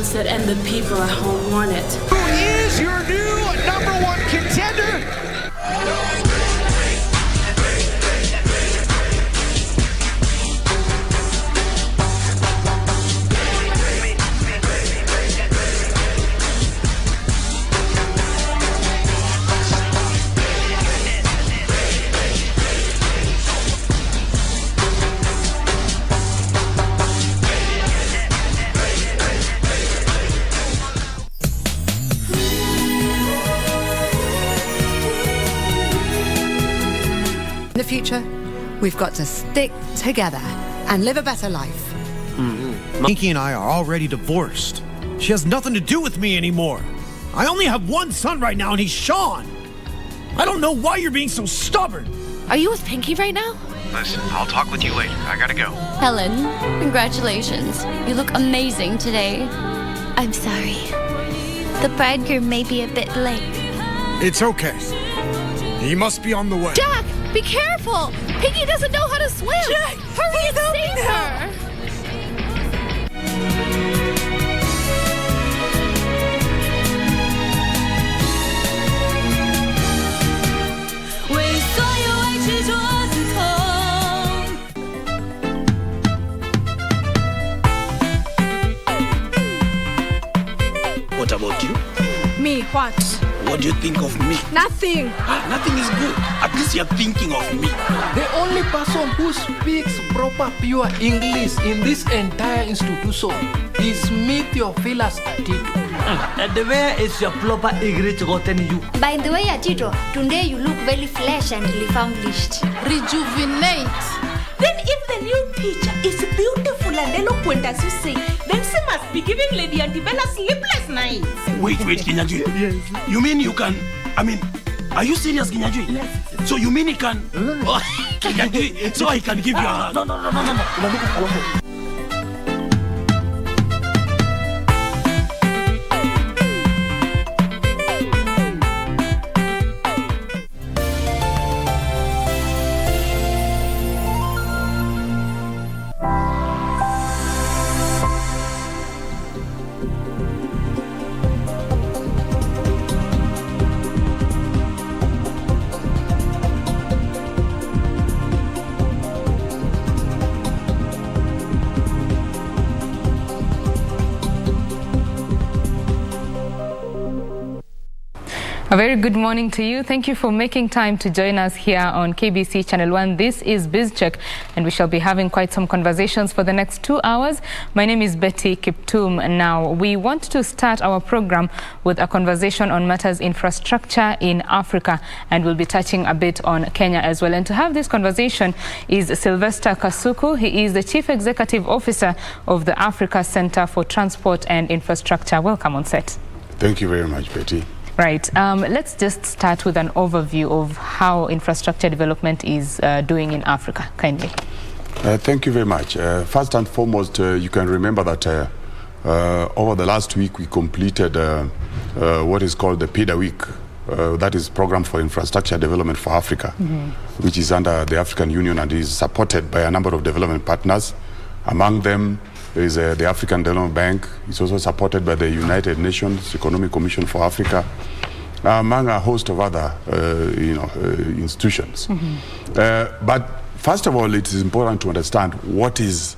sunset and the people at home want it. Who is your new #1 contender? In the future, we've got to stick together and live a better life. Pinky and I are already divorced. She has nothing to do with me anymore. I only have one son right now, and he's Sean. I don't know why you're being so stubborn. Are you with Pinky right now? Listen, I'll talk with you later. I gotta go. Helen, congratulations. You look amazing today. I'm sorry. The bridegroom may be a bit late. It's okay. He must be on the way. Jack, be careful! Pinky doesn't know how to swim! Jack, hurry and save her! What about you? Me, what? What do you think of me? Nothing. Nothing is good. At least you're thinking of me. The only person who speaks proper pure English in this entire institution is me, Theophilus Atito. And where is your proper English gotten you? By the way, Atito, today you look very fresh and refurbished. Rejuvenate. Then if the new teacher is beautiful and eloquent as you say, then she must be giving Lady Antibella sleepless nights. Wait, Kinyajui. Yes. You mean you can... are you serious, Kinyajui? Yes. So you mean he can... Kinyajui, so I can give you a... No. A very good morning to you. Thank you for making time to join us here on KBC Channel 1. This is BizCheck, and we shall be having quite some conversations for the next 2 hours. My name is Betty Kiptum. Now, we want to start our program with a conversation on matters infrastructure in Africa, and we'll be touching a bit on Kenya as well. And to have this conversation is Sylvester Kasuku. He is the Chief Executive Officer of the Africa Center for Transport and Infrastructure. Welcome on set. Thank you very much, Betty. Right. Let's just start with an overview of how infrastructure development is doing in Africa, kindly. Thank you very much. First and foremost, you can remember that over the last week we completed what is called the Pita week. That is Program for Infrastructure Development for Africa, which is under the African Union and is supported by a number of development partners. Among them is the African Development Bank. It's also supported by the United Nations Economic Commission for Africa, among a host of other institutions. But first of all, it is important to understand what is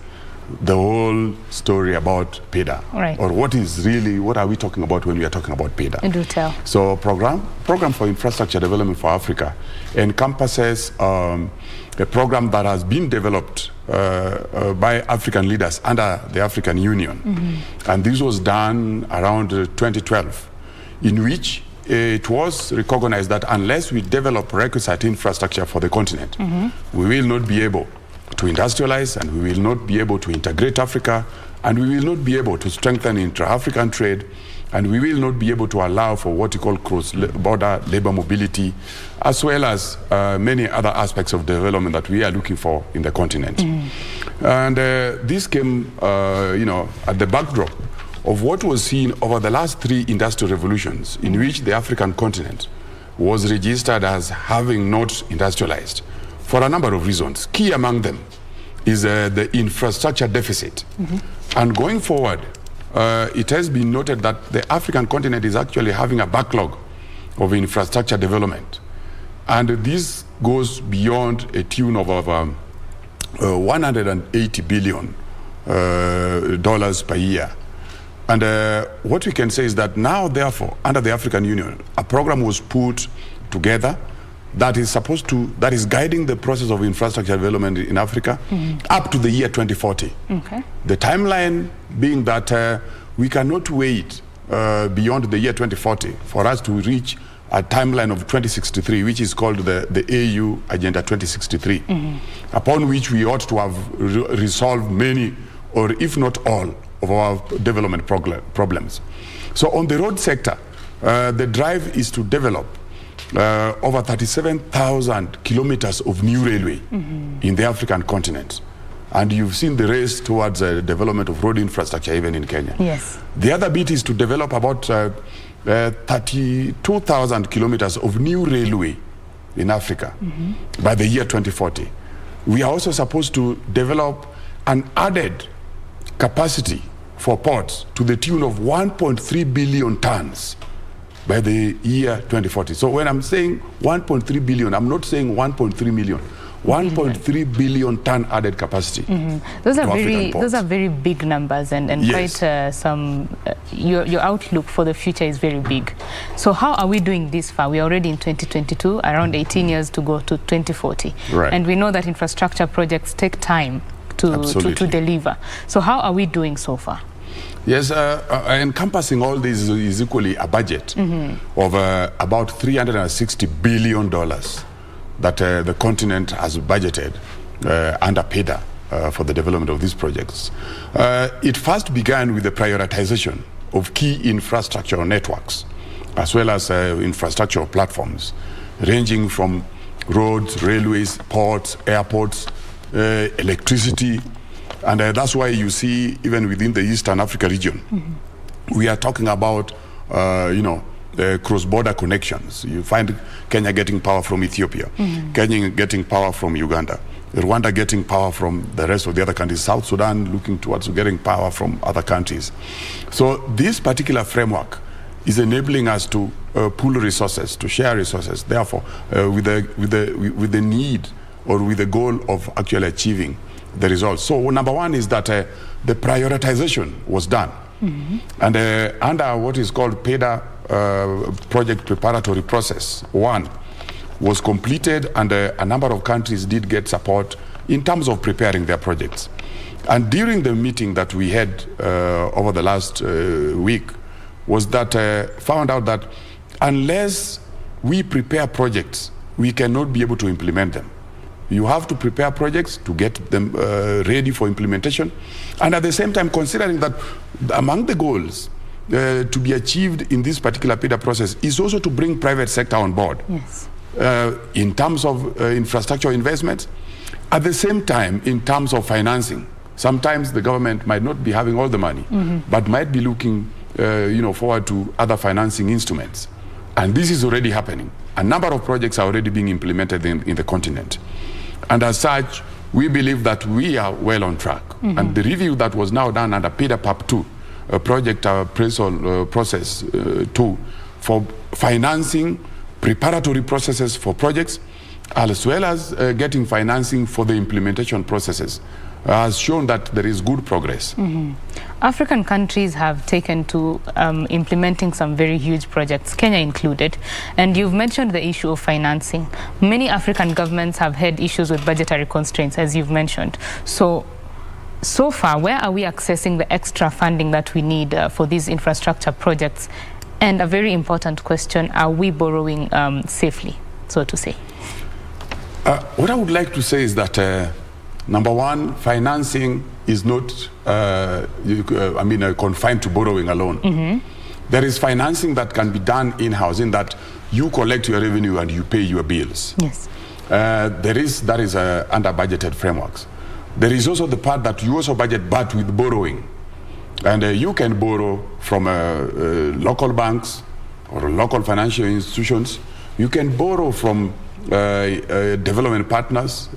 the whole story about Pita, right, or what are we talking about when we are talking about Pita? Do tell. So Program for Infrastructure Development for Africa encompasses a program that has been developed by African leaders under the African Union. And this was done around 2012, in which it was recognized that unless we develop requisite infrastructure for the continent, we will not be able to industrialize, and we will not be able to integrate Africa, and we will not be able to strengthen intra-African trade, and we will not be able to allow for what you call cross-border labor mobility, as well as many other aspects of development that we are looking for in the continent. And this came, at the backdrop of what was seen over the last 3 industrial revolutions, in which the African continent was registered as having not industrialized for a number of reasons. Key among them is the infrastructure deficit. And going forward, it has been noted that the African continent is actually having a backlog of infrastructure development. And this goes beyond a tune of $180 billion per year. And what we can say is that now, therefore, under the African Union, a program was put together that is guiding the process of infrastructure development in Africa up to the year 2040. Okay. The timeline being that we cannot wait beyond the year 2040 for us to reach a timeline of 2063, which is called the AU Agenda 2063, upon which we ought to have resolved many, or if not all, of our development problems. So on the road sector, the drive is to develop over 37,000 kilometers of new railway in the African continent. And you've seen the race towards the development of road infrastructure even in Kenya. Yes. The other bit is to develop about 32,000 kilometers of new railway in Africa by the year 2040. We are also supposed to develop an added capacity for ports to the tune of 1.3 billion tons by the year 2040. So when I'm saying 1.3 billion, I'm not saying 1.3 million. 1.3 billion ton added capacity. Those are very big numbers, and yes, quite some. Your outlook for the future is very big. So how are we doing this far? We are already in 2022, around 18 years to go to 2040, right. And we know that infrastructure projects take time to deliver. So how are we doing so far? Yes, encompassing all this is equally a budget of about $360 billion that the continent has budgeted under Pita for the development of these projects. It first began with the prioritization of key infrastructure networks, as well as infrastructure platforms, ranging from roads, railways, ports, airports, electricity. And that's why you see, even within the Eastern Africa region, we are talking about, cross-border connections. You find Kenya getting power from Ethiopia, Kenya getting power from Uganda, Rwanda getting power from the rest of the other countries, South Sudan looking towards getting power from other countries. So this particular framework is enabling us to pool resources, to share resources, therefore, with the need or with the goal of actually achieving the results. So number one is that the prioritization was done. And under what is called Pita project preparatory process 1 was completed, and a number of countries did get support in terms of preparing their projects. And during the meeting that we had over the last week was that found out that unless we prepare projects, we cannot be able to implement them. You have to prepare projects to get them ready for implementation, and at the same time considering that among the goals to be achieved in this particular Pita process is also to bring private sector on board. Yes. In terms of infrastructure investments, at the same time in terms of financing. Sometimes the government might not be having all the money, but might be looking forward to other financing instruments. And this is already happening. A number of projects are already being implemented in the continent. And as such, we believe that we are well on track. And the review that was now done under Pita PAP 2, project appraisal process 2, for financing preparatory processes for projects, as well as getting financing for the implementation processes, has shown that there is good progress. African countries have taken to implementing some very huge projects, Kenya included, and you've mentioned the issue of financing. Many African governments have had issues with budgetary constraints, as you've mentioned. So far, where are we accessing the extra funding that we need for these infrastructure projects? And a very important question, are we borrowing safely, so to say? What I would like to say is that number one, financing is not, confined to borrowing alone. There is financing that can be done in-house, in that you collect your revenue and you pay your bills. Yes. That is under budgeted frameworks. There is also the part that you also budget, but with borrowing. And you can borrow from local banks or local financial institutions. You can borrow from development partners,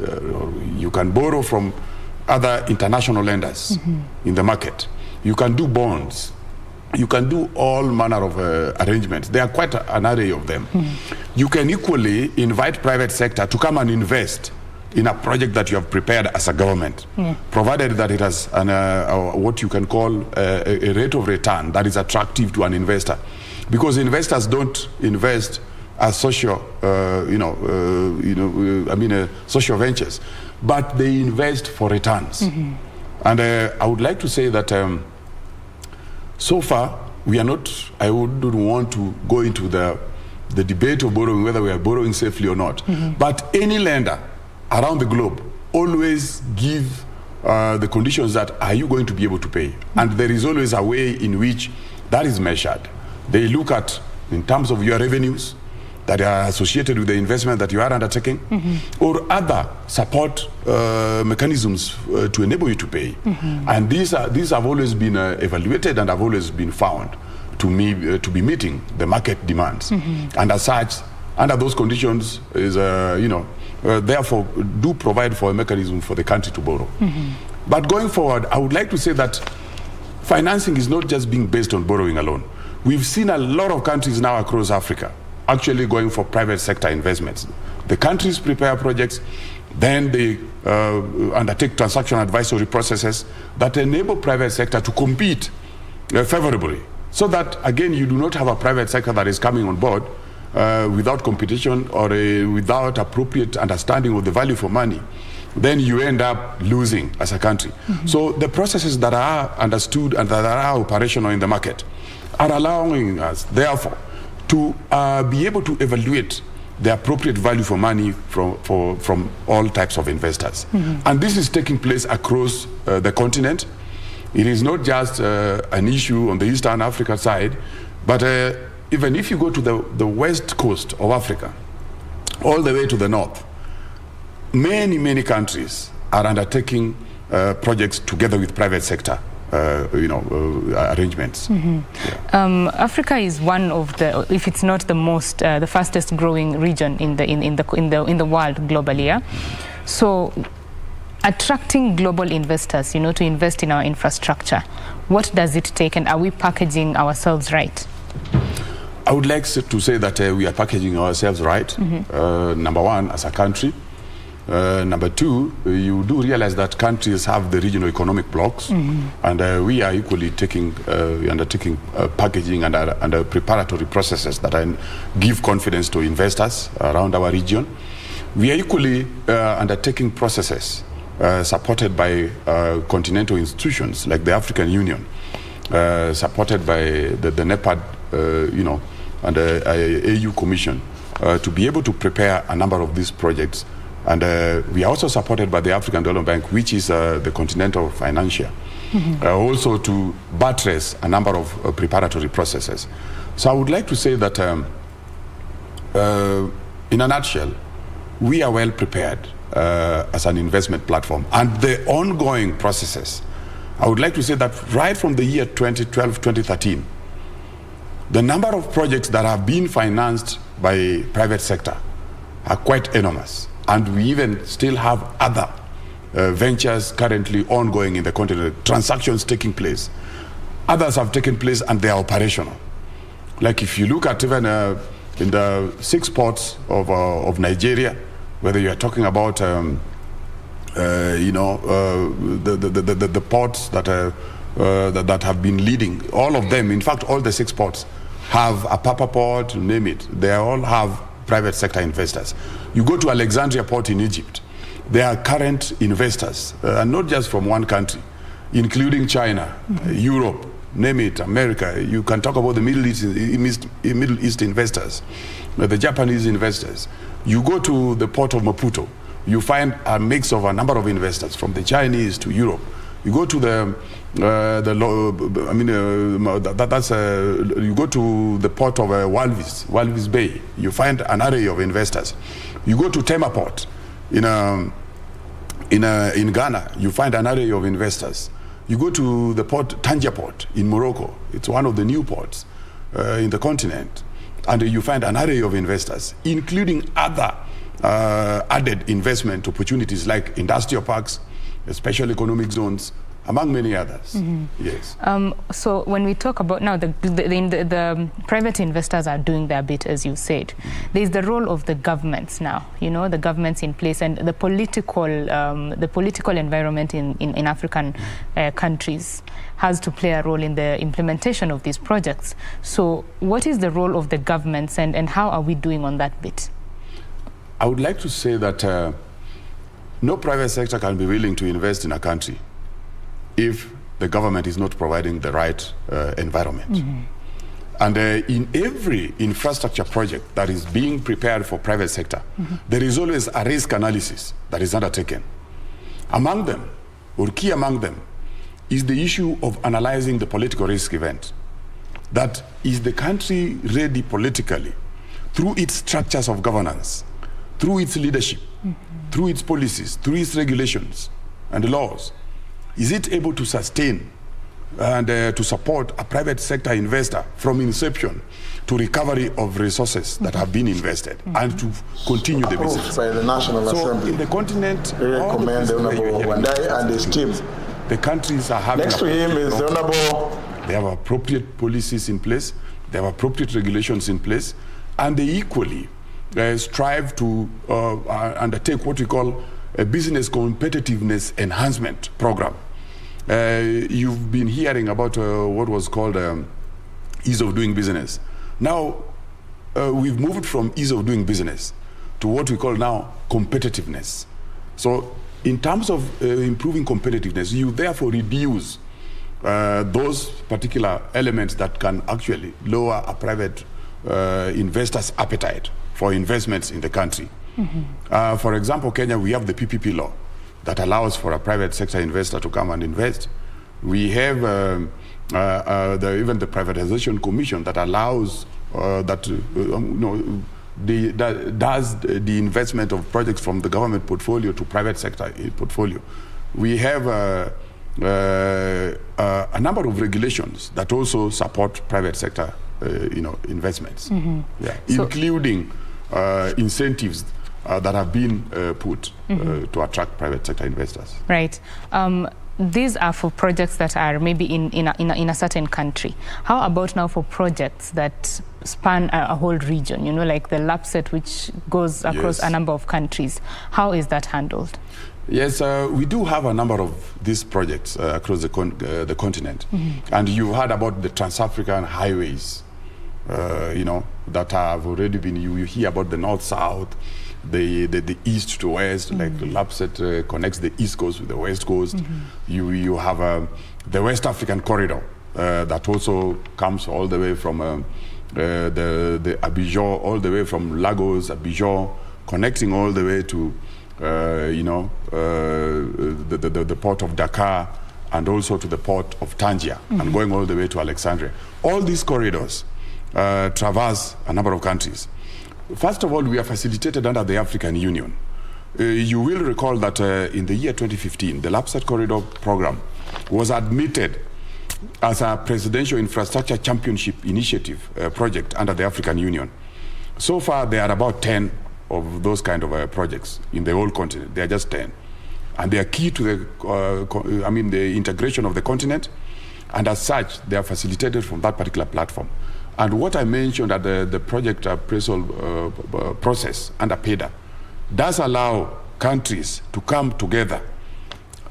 you can borrow from other international lenders in the market. You can do bonds. you can do all manner of arrangements. There are quite an array of them. You can equally invite private sector to come and invest in a project that you have prepared as a government, provided that it has what you can call a rate of return that is attractive to an investor. Because investors don't invest as social, social ventures, but they invest for returns. And I would like to say that so far, we are not, I wouldn't want to go into the debate of borrowing, whether we are borrowing safely or not. But any lender around the globe always give the conditions that are you going to be able to pay? And there is always a way in which that is measured. They look at, in terms of your revenues that are associated with the investment that you are undertaking, or other support mechanisms to enable you to pay. And these have always been evaluated and have always been found to be meeting the market demands. And as such, under those conditions, is therefore do provide for a mechanism for the country to borrow. But going forward, I would like to say that financing is not just being based on borrowing alone. We've seen a lot of countries now across Africa actually going for private sector investments. The countries prepare projects, then they undertake transaction advisory processes that enable private sector to compete favorably. So that, again, you do not have a private sector that is coming on board without competition or without appropriate understanding of the value for money. Then you end up losing as a country. So the processes that are understood and that are operational in the market are allowing us, therefore, to be able to evaluate the appropriate value for money from all types of investors. And this is taking place across the continent. It is not just an issue on the Eastern Africa side, but even if you go to the west coast of Africa, all the way to the north, many countries are undertaking projects together with private sector arrangements. Africa is one of the, if it's not the most, the fastest growing region in the world globally. Yeah? So, attracting global investors, to invest in our infrastructure, what does it take, and are we packaging ourselves right? I would like to say that we are packaging ourselves right. Number one, as a country. Number two, you do realize that countries have the regional economic blocks, and we are equally undertaking packaging and preparatory processes that give confidence to investors around our region. We are equally undertaking processes supported by continental institutions like the African Union, supported by the NEPAD, and the AU Commission, to be able to prepare a number of these projects. And we are also supported by the African Development Bank, which is the continental financier, also to buttress a number of preparatory processes. So I would like to say that, in a nutshell, we are well prepared as an investment platform. And the ongoing processes, I would like to say that right from the year 2012, 2013, the number of projects that have been financed by private sector are quite enormous. And we even still have other ventures currently ongoing in the continent, transactions taking place. Others have taken place and they are operational. Like if you look at even in the 6 ports of Nigeria, whether you are talking about the ports that have been leading, all of them, in fact, all the 6 ports have a Papa port, name it. They all have private sector investors. You go to Alexandria port in Egypt, there are current investors, and not just from one country, including China, Europe, name it, America. You can talk about the Middle East investors, the Japanese investors. You go to the port of Maputo, you find a mix of a number of investors from the Chinese to Europe. You go to you go to the port of Walvis Bay, you find an array of investors. You go to Tema Port in Ghana, you find an array of investors. You go to the port, Tangier Port in Morocco, it's one of the new ports in the continent, and you find an array of investors, including other added investment opportunities like industrial parks, special economic zones, among many others. Yes. So when we talk about now, the private investors are doing their bit, as you said. There's the role of the governments now, you know, the governments in place, and the political environment in African countries has to play a role in the implementation of these projects. So what is the role of the governments, and how are we doing on that bit? I would like to say that no private sector can be willing to invest in a country if the government is not providing the right environment. And in every infrastructure project that is being prepared for private sector, there is always a risk analysis that is undertaken. Among them, or key among them, is the issue of analyzing the political risk event. That is the country ready politically, through its structures of governance, through its leadership, through its policies, through its regulations and laws, is it able to sustain and to support a private sector investor from inception to recovery of resources that have been invested and to continue the business? By the National Assembly. In the continent, we recommend the Honorable Wandai and his team. The countries are having... Next to him is the Honorable... They have appropriate policies in place, they have appropriate regulations in place, and they equally strive to undertake what we call a business competitiveness enhancement program. You've been hearing about what was called ease of doing business. Now, we've moved from ease of doing business to what we call now competitiveness. So in terms of improving competitiveness, you therefore reduce those particular elements that can actually lower a private investor's appetite for investments in the country. For example, Kenya, we have the PPP law that allows for a private sector investor to come and invest. We have even the Privatization Commission that allows does the investment of projects from the government portfolio to private sector portfolio. We have a number of regulations that also support private sector investments, including incentives that have been put to attract private sector investors. Right. These are for projects that are maybe in a certain country. How about now for projects that span a whole region, you know, like the LAPSET, which goes across a number of countries? How is that handled? Yes, we do have a number of these projects across the continent. And you've heard about the Trans-African highways, that have already been, you hear about the north-south, the east to west, like the LAPSET connects the east coast with the west coast. You have the West African corridor that also comes all the way from the Abidjan, all the way from Lagos, Abidjan, connecting all the way to the port of Dakar and also to the port of Tangier and going all the way to Alexandria. All these corridors traverse a number of countries. First of all, we are facilitated under the African Union. You will recall that in the year 2015, the LAPSET Corridor Program was admitted as a Presidential Infrastructure Championship Initiative project under the African Union. So far, there are about 10 of those kind of projects in the whole continent. They are just 10. And they are key to the integration of the continent. And as such, they are facilitated from that particular platform. And what I mentioned at the project appraisal process under Pita does allow countries to come together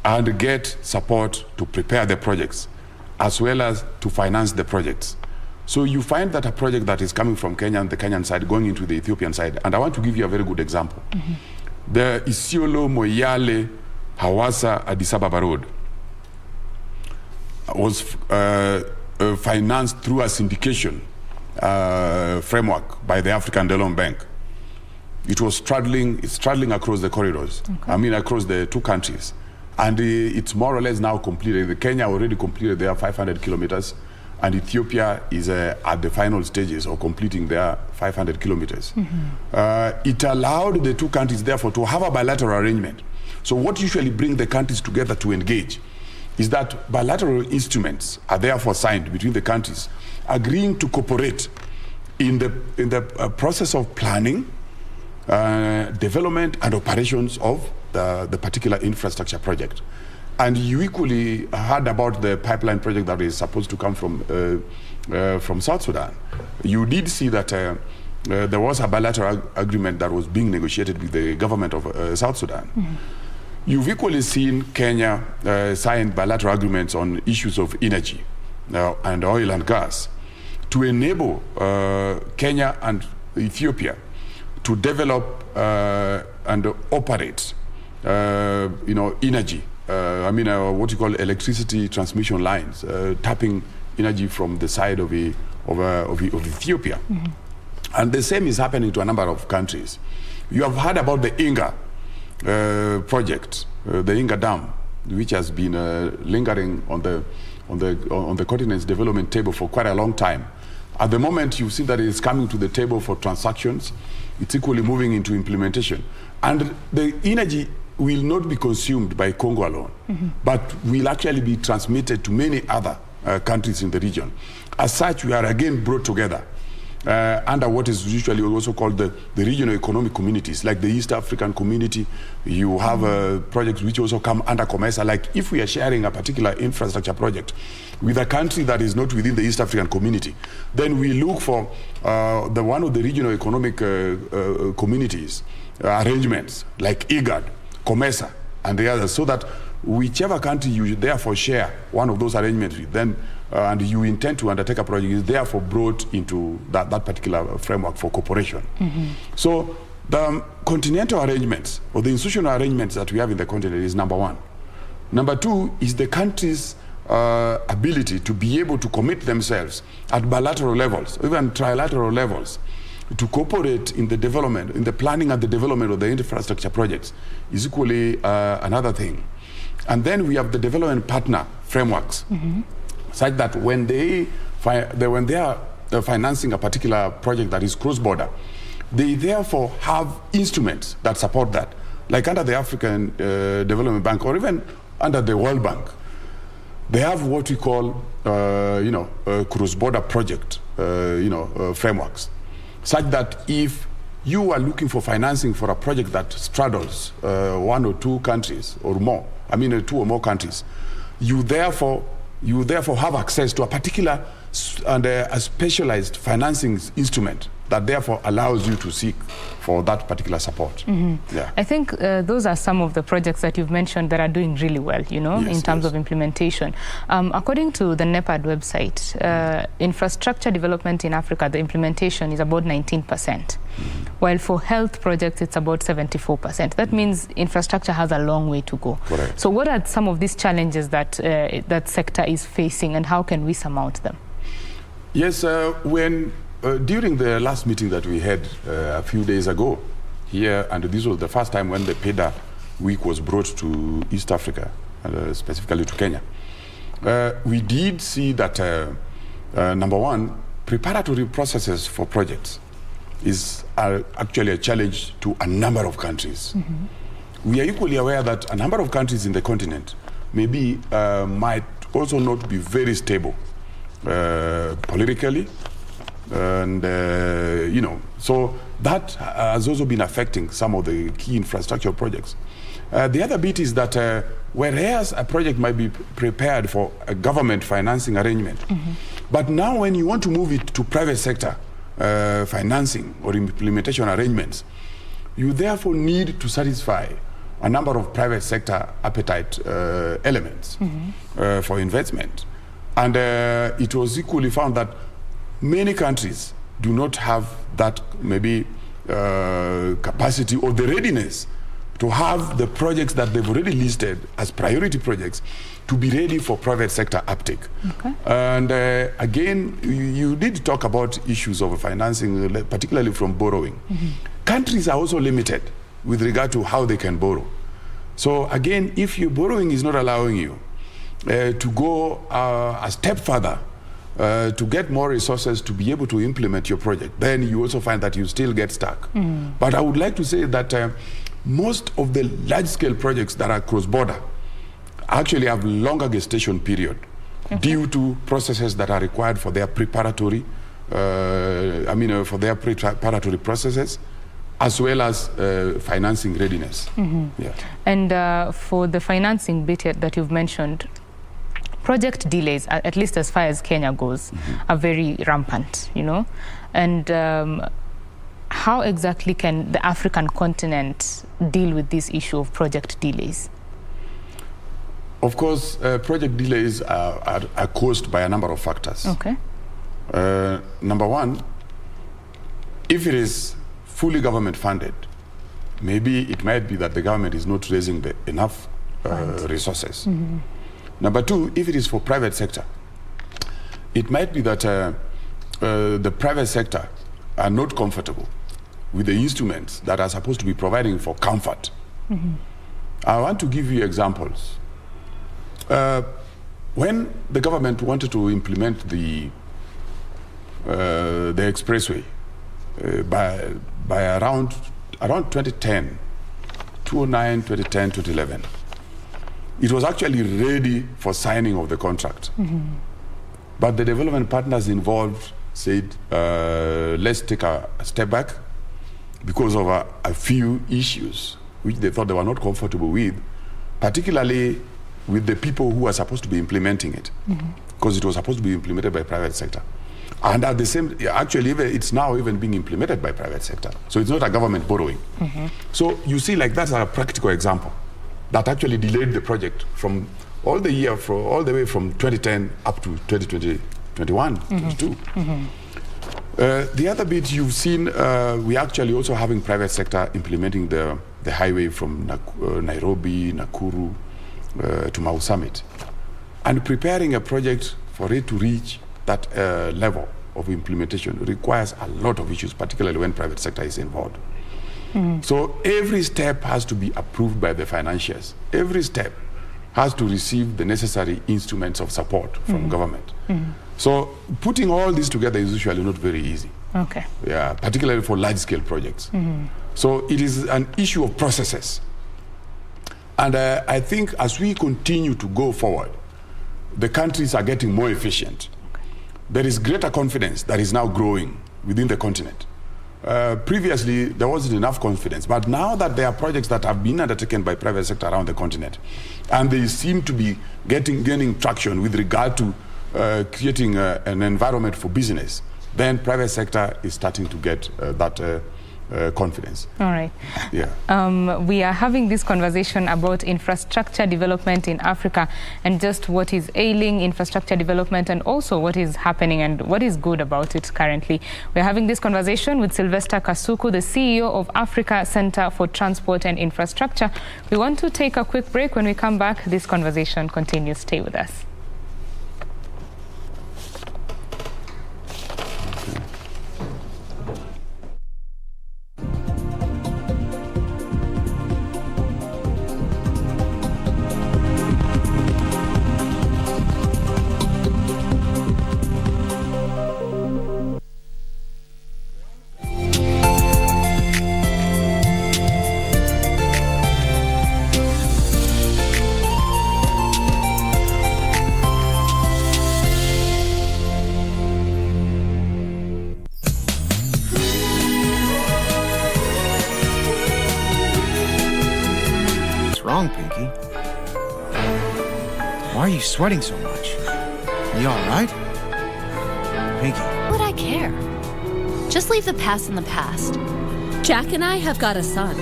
and get support to prepare the projects as well as to finance the projects. So you find that a project that is coming from Kenya on the Kenyan side going into the Ethiopian side, and I want to give you a very good example. The Isiolo, Moyale, Hawassa, Addis Ababa Road was financed through a syndication framework by the African Development Bank. It was straddling across the corridors, across the two countries. And it's more or less now completed. The Kenya already completed their 500 kilometers, and Ethiopia is at the final stages of completing their 500 kilometers. It allowed the two countries, therefore, to have a bilateral arrangement. So what usually brings the countries together to engage is that bilateral instruments are therefore signed between the countries, agreeing to cooperate in the process of planning, development and operations of the particular infrastructure project. And you equally heard about the pipeline project that is supposed to come from South Sudan. You did see that there was a bilateral agreement that was being negotiated with the government of South Sudan. You've equally seen Kenya sign bilateral agreements on issues of energy and oil and gas to enable Kenya and Ethiopia to develop and operate, energy. What you call electricity transmission lines, tapping energy from the side of Ethiopia. And the same is happening to a number of countries. You have heard about the Inga project, the Inga Dam, which has been lingering on the continent's development table for quite a long time. At the moment, you see that it is coming to the table for transactions. It's equally moving into implementation. And the energy will not be consumed by Congo alone, but will actually be transmitted to many other countries in the region. As such, we are again brought together under what is usually also called the regional economic communities, like the East African community. You have projects which also come under COMESA. Like if we are sharing a particular infrastructure project with a country that is not within the East African community, then we look for one of the regional economic communities arrangements, like IGAD, COMESA, and the others, so that whichever country you therefore share one of those arrangements with, then and you intend to undertake a project, is therefore brought into that particular framework for cooperation. So the continental arrangements or the institutional arrangements that we have in the continent is number one. Number two is the country's ability to be able to commit themselves at bilateral levels, even trilateral levels, to cooperate in the development, in the planning and the development of the infrastructure projects is equally another thing. And then we have the development partner frameworks, such that when they are financing a particular project that is cross-border, they therefore have instruments that support that, like under the African Development Bank or even under the World Bank. They have what we call, cross-border project, frameworks, such that if you are looking for financing for a project that straddles one or two countries or more, two or more countries, you therefore have access to a particular and a specialized financing instrument that therefore allows you to seek for that particular support. Yeah. I think those are some of the projects that you've mentioned that are doing really well, in terms of implementation. According to the NEPAD website, infrastructure development in Africa, the implementation is about 19%, while for health projects, it's about 74%. That means infrastructure has a long way to go. Correct. So what are some of these challenges that that sector is facing, and how can we surmount them? Yes, during the last meeting that we had a few days ago here, and this was the first time when the Pita week was brought to East Africa, specifically to Kenya, we did see that, number one, preparatory processes for projects are actually a challenge to a number of countries. We are equally aware that a number of countries in the continent might also not be very stable politically, and so that has also been affecting some of the key infrastructure projects. The other bit is that whereas a project might be prepared for a government financing arrangement, but now when you want to move it to private sector financing or implementation arrangements, you therefore need to satisfy a number of private sector appetite elements for investment. And it was equally found that many countries do not have that capacity or the readiness to have the projects that they've already listed as priority projects to be ready for private sector uptake. And again, you did talk about issues of financing, particularly from borrowing. Countries are also limited with regard to how they can borrow. So again, if your borrowing is not allowing you to go a step further, to get more resources to be able to implement your project, then you also find that you still get stuck. But I would like to say that most of the large-scale projects that are cross-border actually have longer gestation period due to processes that are required for their preparatory, preparatory processes, as well as financing readiness. Yeah. And for the financing bit that you've mentioned, project delays, at least as far as Kenya goes, are very rampant, you know. And how exactly can the African continent deal with this issue of project delays? Of course, project delays are caused by a number of factors. Okay. Number one, if it is fully government funded, maybe it might be that the government is not raising enough resources. Number two, if it is for private sector, it might be that the private sector are not comfortable with the instruments that are supposed to be providing for comfort. I want to give you examples. When the government wanted to implement the expressway by around 2010, 2009, 2010, 2011, it was actually ready for signing of the contract. But the development partners involved said, let's take a step back because of a few issues which they thought they were not comfortable with, particularly with the people who are supposed to be implementing it, because it was supposed to be implemented by private sector. And at the same, actually, it's now even being implemented by private sector. So it's not a government borrowing. So you see, like that's a practical example that actually delayed the project from all the way from 2010 up to 2020, 21, 22. The other bit you've seen, we actually also having private sector implementing the highway from Nairobi, Nakuru to Mau Summit, and preparing a project for it to reach that level of implementation requires a lot of issues, particularly when private sector is involved. So every step has to be approved by the financiers. Every step has to receive the necessary instruments of support from government. So putting all this together is usually not very easy. Okay. Yeah, particularly for large-scale projects. So it is an issue of processes. And I think as we continue to go forward, the countries are getting more efficient. There is greater confidence that is now growing within the continent. Previously, there wasn't enough confidence, but now that there are projects that have been undertaken by private sector around the continent, and they seem to be gaining traction with regard to creating an environment for business, then private sector is starting to get that confidence. All right. Yeah. We are having this conversation about infrastructure development in Africa and just what is ailing infrastructure development and also what is happening and what is good about it currently. We're having this conversation with Sylvester Kasuku, the CEO of Africa Center for Transport and Infrastructure. We want to take a quick break. When we come back, this conversation continues. Stay with us. Pinky? Why are you sweating so much? You all right? Pinky. Would I care? Just leave the past in the past. Jack and I have got a son.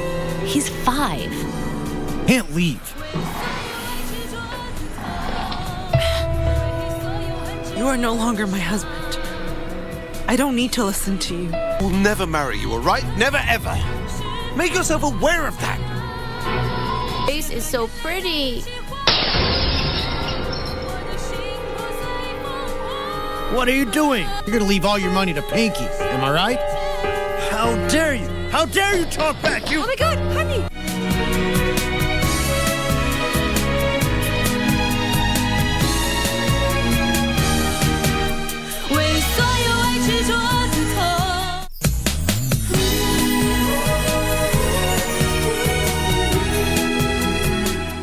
He's 5. Can't leave. You are no longer my husband. I don't need to listen to you. We'll never marry you, all right? Never, ever. Make yourself aware of that. Face is so pretty. What are you doing? You're gonna leave all your money to Pinky, am I right? How dare you? How dare you talk back, you... Oh my God, honey!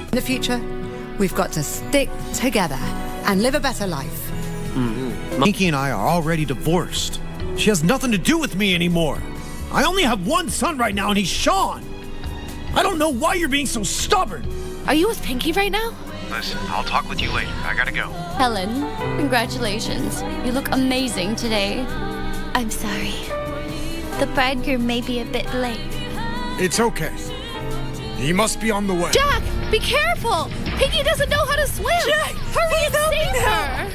In the future, we've got to stick together and live a better life. Pinky and I are already divorced. She has nothing to do with me anymore. I only have one son right now, and he's Sean. I don't know why you're being so stubborn. Are you with Pinky right now? Listen, I'll talk with you later. I gotta go. Helen, congratulations. You look amazing today. I'm sorry. The bridegroom may be a bit late. It's okay. He must be on the way. Jack, be careful! Pinky doesn't know how to swim! Jack, hurry and save her!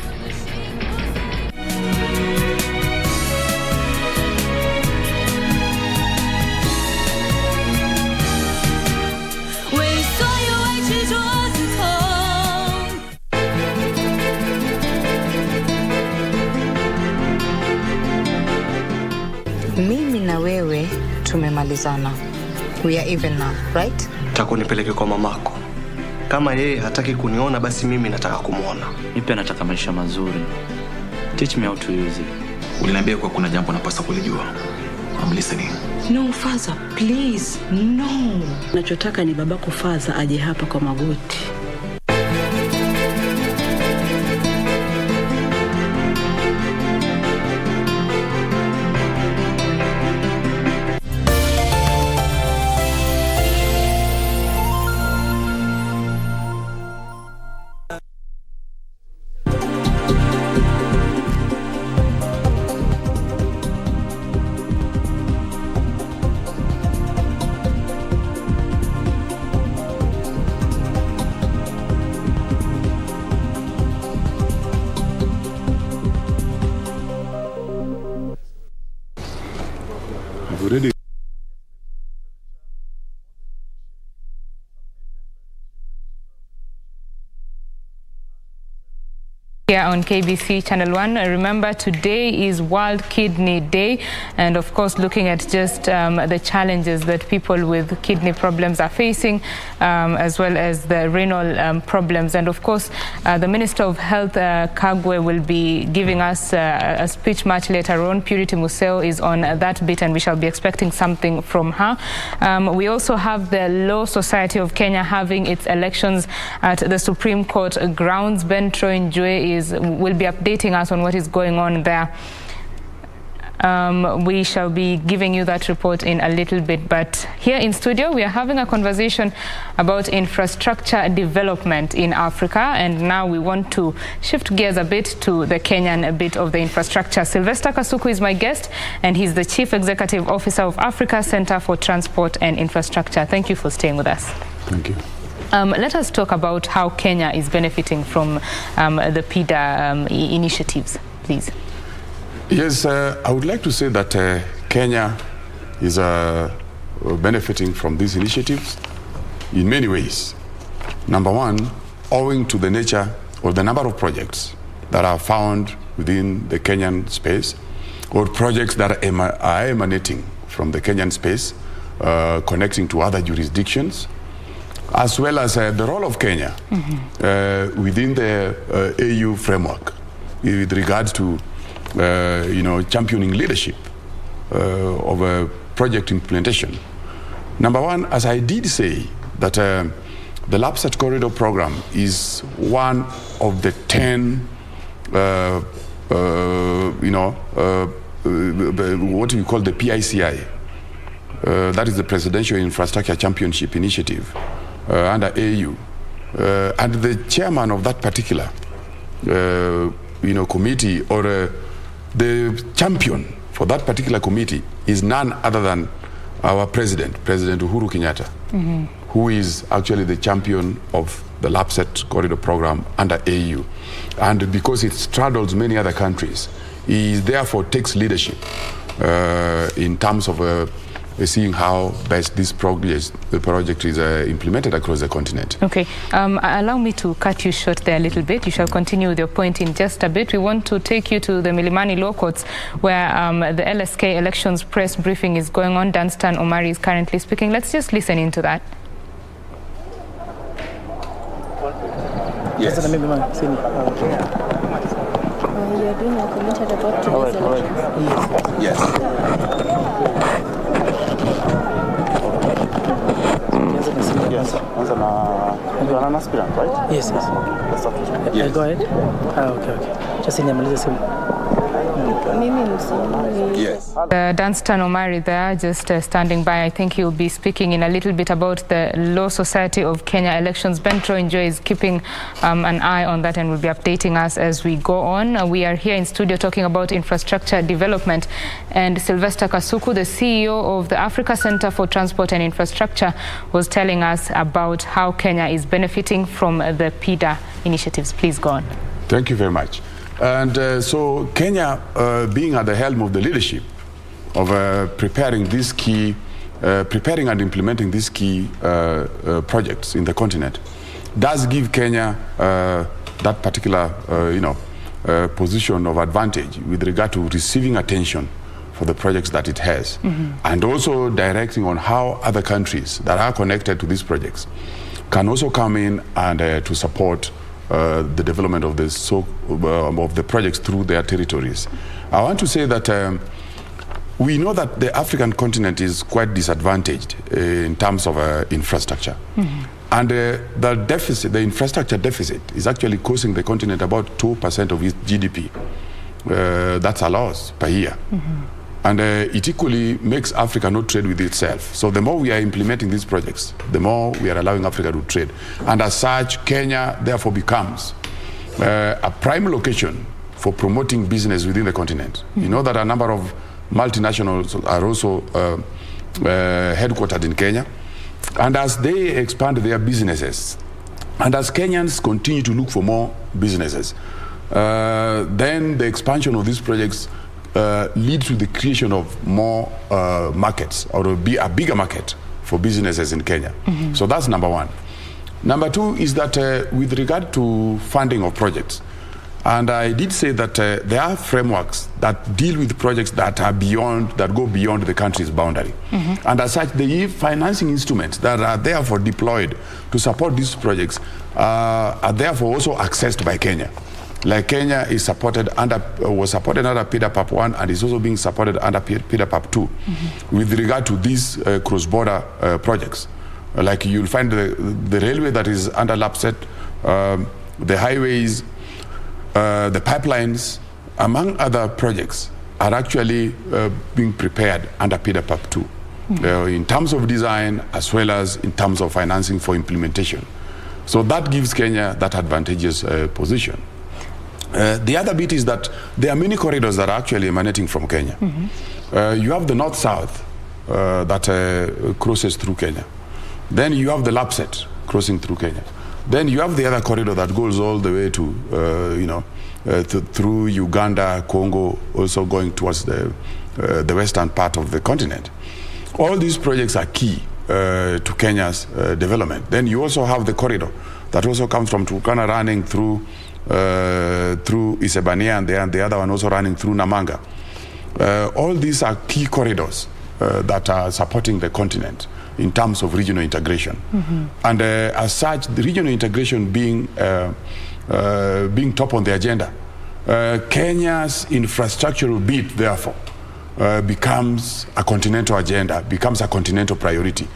Mimi na wewe tumemalizana. We are even now, right? Nataka nipeleke kwa mamako. Kama yeye hataki kuniona basi mimi nataka kumuona. Mimi nataka maisha mazuri. Teach me how to use it. Uliniambia kwa kuna jambo napaswa kulijua. I'm listening. No, Father, please. No. Nachotaka ni babako Father aje hapa kwa magoti. Here on KBC Channel 1. Remember, today is World Kidney Day, and of course looking at just the challenges that people with kidney problems are facing, as well as the renal problems. And of course the Minister of Health, Kagwe, will be giving us a speech much later on. Purity Museo is on that bit, and we shall be expecting something from her. We also have the Law Society of Kenya having its elections at the Supreme Court grounds. Ben Troy Njue will be updating us on what is going on there. We shall be giving you that report in a little bit, but here in studio we are having a conversation about infrastructure development in Africa, and now we want to shift gears a bit to the Kenyan bit of the infrastructure. Sylvester Kasuku is my guest, and he's the Chief Executive Officer of Africa Center for Transport and Infrastructure. Thank you for staying with us. Thank you. Let us talk about how Kenya is benefiting from the Pita initiatives, please. Yes, I would like to say that Kenya is benefiting from these initiatives in many ways. Number one, owing to the nature or the number of projects that are found within the Kenyan space, or projects that are emanating from the Kenyan space, connecting to other jurisdictions, as well as the role of Kenya within the AU framework with regards to championing leadership of project implementation. Number one, as I did say, that the Lupus Corridor Program is one of the 10 what you call the PICI, that is the Presidential Infrastructure Championship Initiative under AU, and the chairman of that particular committee, or the champion for that particular committee, is none other than our President Uhuru Kenyatta, who is actually the champion of the Lupus Corridor Program under AU. And because it straddles many other countries, he therefore takes leadership in terms of seeing how best this project is implemented across the continent. Okay, allow me to cut you short there a little bit. You shall continue with your point in just a bit. We want to take you to the Milimani Law Courts, where the Lsk Elections press briefing is going on. Danstan Omari is currently speaking. Let's just listen into that. Yes. You are doing a commentary about today's elections? Yes. Yes. You are an aspirant, right? Yes, yes. Yes. Go ahead. Okay. Just in the Yes. Dunstan Omari there, just standing by. I think he'll be speaking in a little bit about the Law Society of Kenya elections. Ben Troy is keeping an eye on that and will be updating us as we go on. We are here in studio talking about infrastructure development, and Sylvester Kasuku, the CEO of the Africa Center for Transport and Infrastructure, was telling us about how Kenya is benefiting from the Pita initiatives. Please go on. Thank you very much. And so Kenya, being at the helm of the leadership of preparing and implementing these key projects in the continent, does give Kenya that particular, position of advantage with regard to receiving attention for the projects that it has, and also directing on how other countries that are connected to these projects can also come in and to support the development of of the projects through their territories. I want to say that we know that the African continent is quite disadvantaged in terms of infrastructure. And the infrastructure deficit is actually costing the continent about 2% of its GDP. That's a loss per year. And it equally makes Africa not trade with itself. So the more we are implementing these projects, the more we are allowing Africa to trade. And as such, Kenya therefore becomes a prime location for promoting business within the continent. You know that a number of multinationals are also headquartered in Kenya. And as they expand their businesses, and as Kenyans continue to look for more businesses, then the expansion of these projects lead to the creation of more markets, or a bigger market for businesses in Kenya. So that's number one. Number two is that with regard to funding of projects, and I did say that there are frameworks that deal with projects that go beyond the country's boundary. And as such, the financing instruments that are therefore deployed to support these projects are therefore also accessed by Kenya. Like Kenya was supported under Pita PAP 1 and is also being supported under Pita PAP 2 with regard to these cross-border projects. Like you'll find the railway that is under LAPSET, the highways, the pipelines, among other projects, are actually being prepared under Pita PAP 2 in terms of design as well as in terms of financing for implementation. So that gives Kenya that advantageous position. The other bit is that there are many corridors that are actually emanating from Kenya. You have the north-south that crosses through Kenya. Then you have the LAPSET crossing through Kenya. Then you have the other corridor that goes all the way to, through Uganda, Congo, also going towards the western part of the continent. All these projects are key to Kenya's development. Then you also have the corridor that also comes from Turkana running through Isebania, and the other one also running through Namanga. All these are key corridors that are supporting the continent in terms of regional integration. And as such, the regional integration being top on the agenda, Kenya's infrastructural bit, therefore, becomes a continental agenda, becomes a continental priority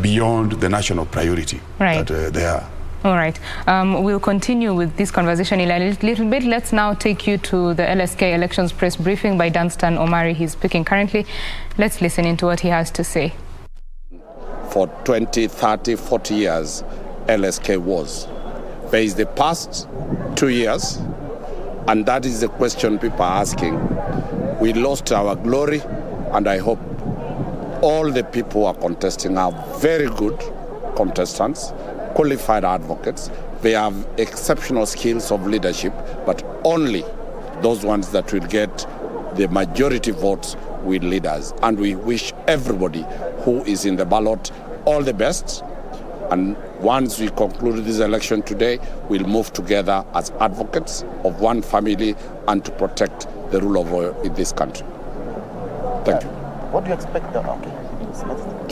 beyond the national priority that they are. All right. We'll continue with this conversation in a little bit. Let's now take you to the Lsk Elections press briefing by Dunstan Omari. He's speaking currently. Let's listen into what he has to say. For 20, 30, 40 years, Lsk was. There is the past 2 years, and that is the question people are asking. We lost our glory, and I hope all the people who are contesting are very good contestants, qualified advocates. They have exceptional skills of leadership, but only those ones that will get the majority votes will lead us. And we wish everybody who is in the ballot all the best. And once we conclude this election today, we'll move together as advocates of one family and to protect the rule of law in this country. Thank you. What do you expect?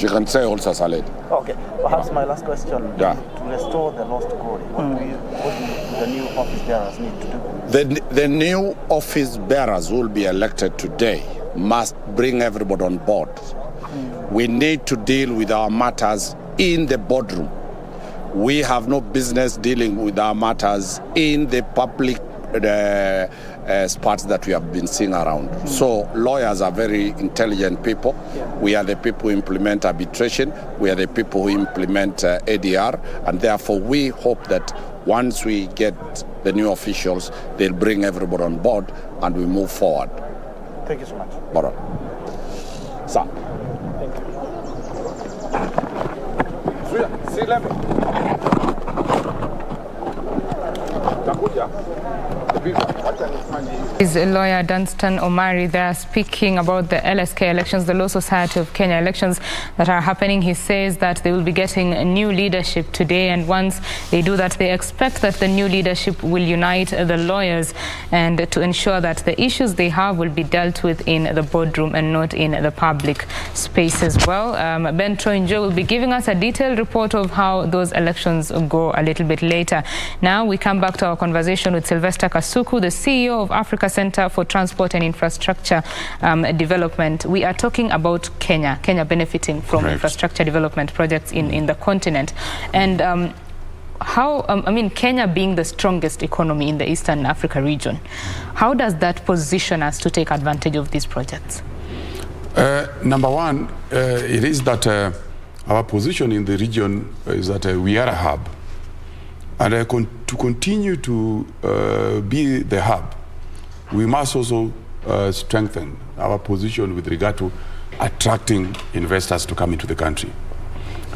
You can say also salad. Okay, perhaps my last question. Yeah. To restore the lost glory, what do the new office bearers need to do? The new office bearers who will be elected today must bring everybody on board. We need to deal with our matters in the boardroom. We have no business dealing with our matters in the public the spots that we have been seeing around. So lawyers are very intelligent people. We are the people who implement arbitration. We are the people who implement ADR. And therefore, we hope that once we get the new officials, they'll bring everybody on board and we move forward. Thank you so much. All right. Sir. Thank you. See level. Is lawyer Dunstan Omari there speaking about the Lsk Elections, the Law Society of Kenya elections that are happening. He says that they will be getting a new leadership today, and once they do that, they expect that the new leadership will unite the lawyers and to ensure that the issues they have will be dealt with in the boardroom and not in the public space as well. Ben Troinjo will be giving us a detailed report of how those elections go a little bit later. Now we come back to our conversation with Sylvester Kasuku, the CEO of Africa Center for Transport and Infrastructure Development. We are talking about Kenya benefiting from infrastructure development projects in the continent. And Kenya being the strongest economy in the Eastern Africa region, how does that position us to take advantage of these projects? Number one, it is that our position in the region is that we are a hub. And to continue to be the hub, we must also strengthen our position with regard to attracting investors to come into the country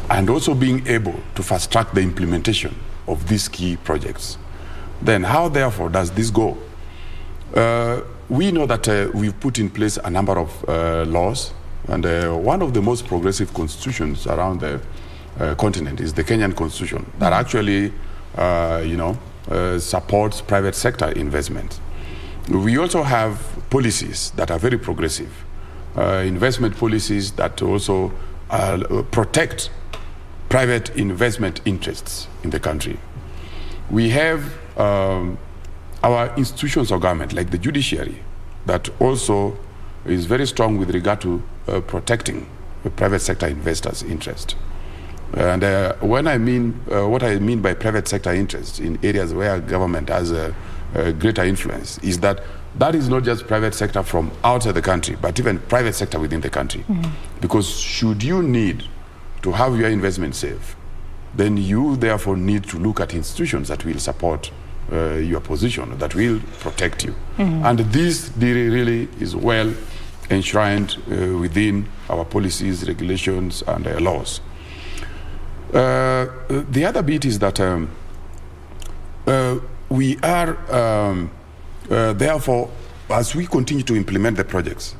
and also being able to fast track the implementation of these key projects. Then how, therefore, does this go? We know that we've put in place a number of laws, and one of the most progressive constitutions around the continent is the Kenyan Constitution that actually supports private sector investment. We also have policies that are very progressive, investment policies that also protect private investment interests in the country. We have our institutions of government, like the judiciary, that also is very strong with regard to protecting the private sector investors' interest. And what I mean by private sector interests in areas where government has a greater influence is that is not just private sector from outside the country, but even private sector within the country. Because should you need to have your investment safe, then you therefore need to look at institutions that will support your position, that will protect you. And this really is well enshrined within our policies, regulations, and laws. The other bit is that we are, therefore, as we continue to implement the projects,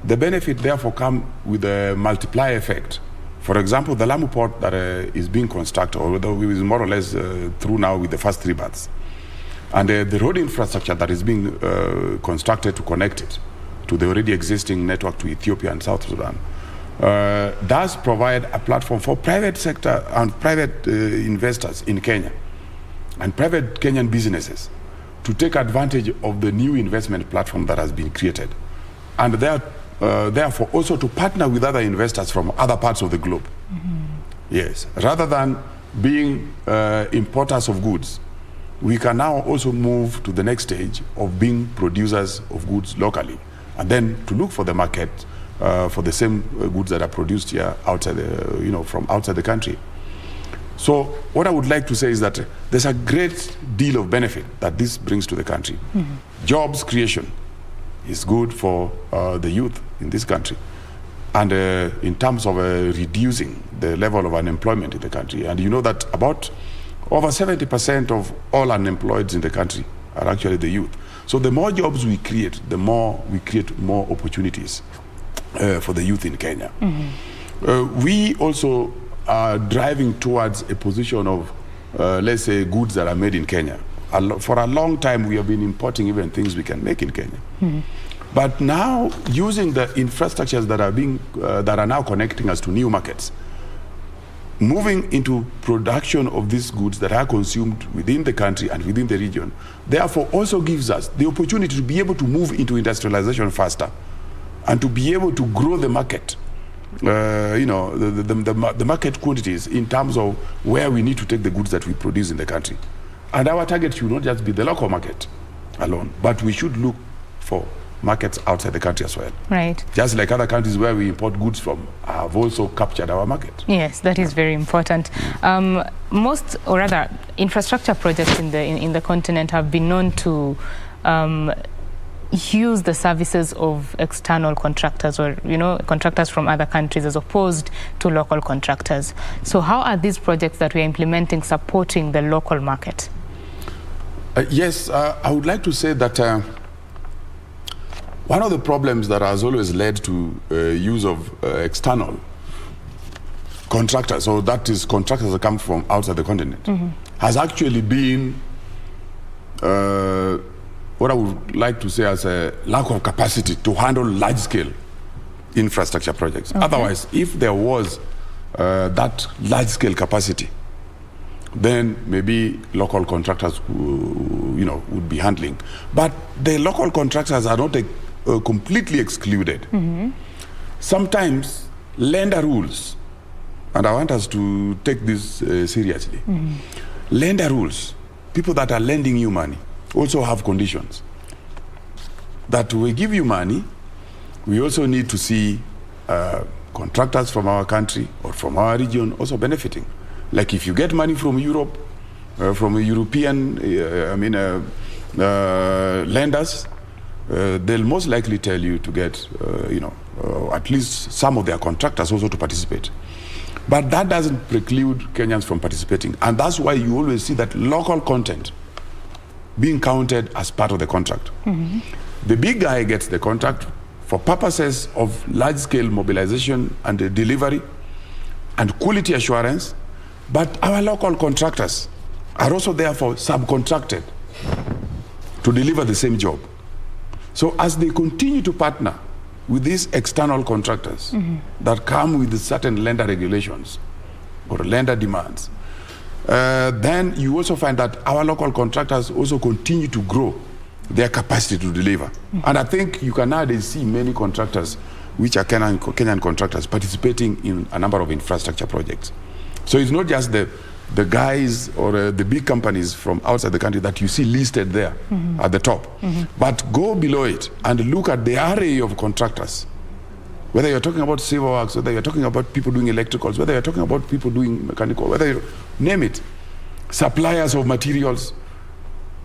the benefit therefore come with a multiplier effect. For example, the Lamu port that is being constructed, although it is more or less through now with the first 3 berths, and the road infrastructure that is being constructed to connect it to the already existing network to Ethiopia and South Sudan, does provide a platform for private sector and private investors in Kenya and private Kenyan businesses to take advantage of the new investment platform that has been created, and therefore also to partner with other investors from other parts of the globe. Yes, rather than being importers of goods, we can now also move to the next stage of being producers of goods locally, and then to look for the market for the same goods that are produced here outside, from outside the country. So what I would like to say is that there's a great deal of benefit that this brings to the country. Jobs creation is good for the youth in this country, and in terms of reducing the level of unemployment in the country. And you know that about over 70% of all unemployed in the country are actually the youth. So the more jobs we create, the more we create more opportunities for the youth in Kenya. We also are driving towards a position of, let's say, goods that are made in Kenya. For a long time, we have been importing even things we can make in Kenya. But now, using the infrastructures that are now connecting us to new markets, moving into production of these goods that are consumed within the country and within the region, therefore also gives us the opportunity to be able to move into industrialization faster and to be able to grow the market, the market quantities in terms of where we need to take the goods that we produce in the country. And our target should not just be the local market. alone. But we should look for markets outside the country as well. Right. Just like other countries where we import goods from have also captured our market. Yes, that is very important. Most, or rather, infrastructure projects in the continent have been known to use the services of external contractors, or contractors from other countries, as opposed to local contractors. So how are these projects that we are implementing supporting the local market? Yes, I would like to say that one of the problems that has always led to use of external contractors, or that is contractors that come from outside the continent, has actually been what I would like to say as a lack of capacity to handle large-scale infrastructure projects. Okay. Otherwise, if there was that large-scale capacity, then maybe local contractors, would be handling. But the local contractors are not completely excluded. Sometimes lender rules, and I want us to take this seriously. Lender rules, people that are lending you money, also have conditions. That we give you money, we also need to see contractors from our country or from our region also benefiting. Like if you get money from Europe, from a European, lenders, they'll most likely tell you to get, at least some of their contractors also to participate. But that doesn't preclude Kenyans from participating. And that's why you always see that local content being counted as part of the contract. The big guy gets the contract for purposes of large-scale mobilization and delivery and quality assurance, but our local contractors are also therefore subcontracted to deliver the same job. So as they continue to partner with these external contractors that come with certain lender regulations or lender demands, then you also find that our local contractors also continue to grow their capacity to deliver. And I think you can nowadays see many contractors, which are Kenyan contractors, participating in a number of infrastructure projects. So it's not just the guys or the big companies from outside the country that you see listed there at the top, but go below it and look at the array of contractors. Whether you're talking about civil works, whether you're talking about people doing electricals, whether you're talking about people doing mechanical, whether you name it, suppliers of materials.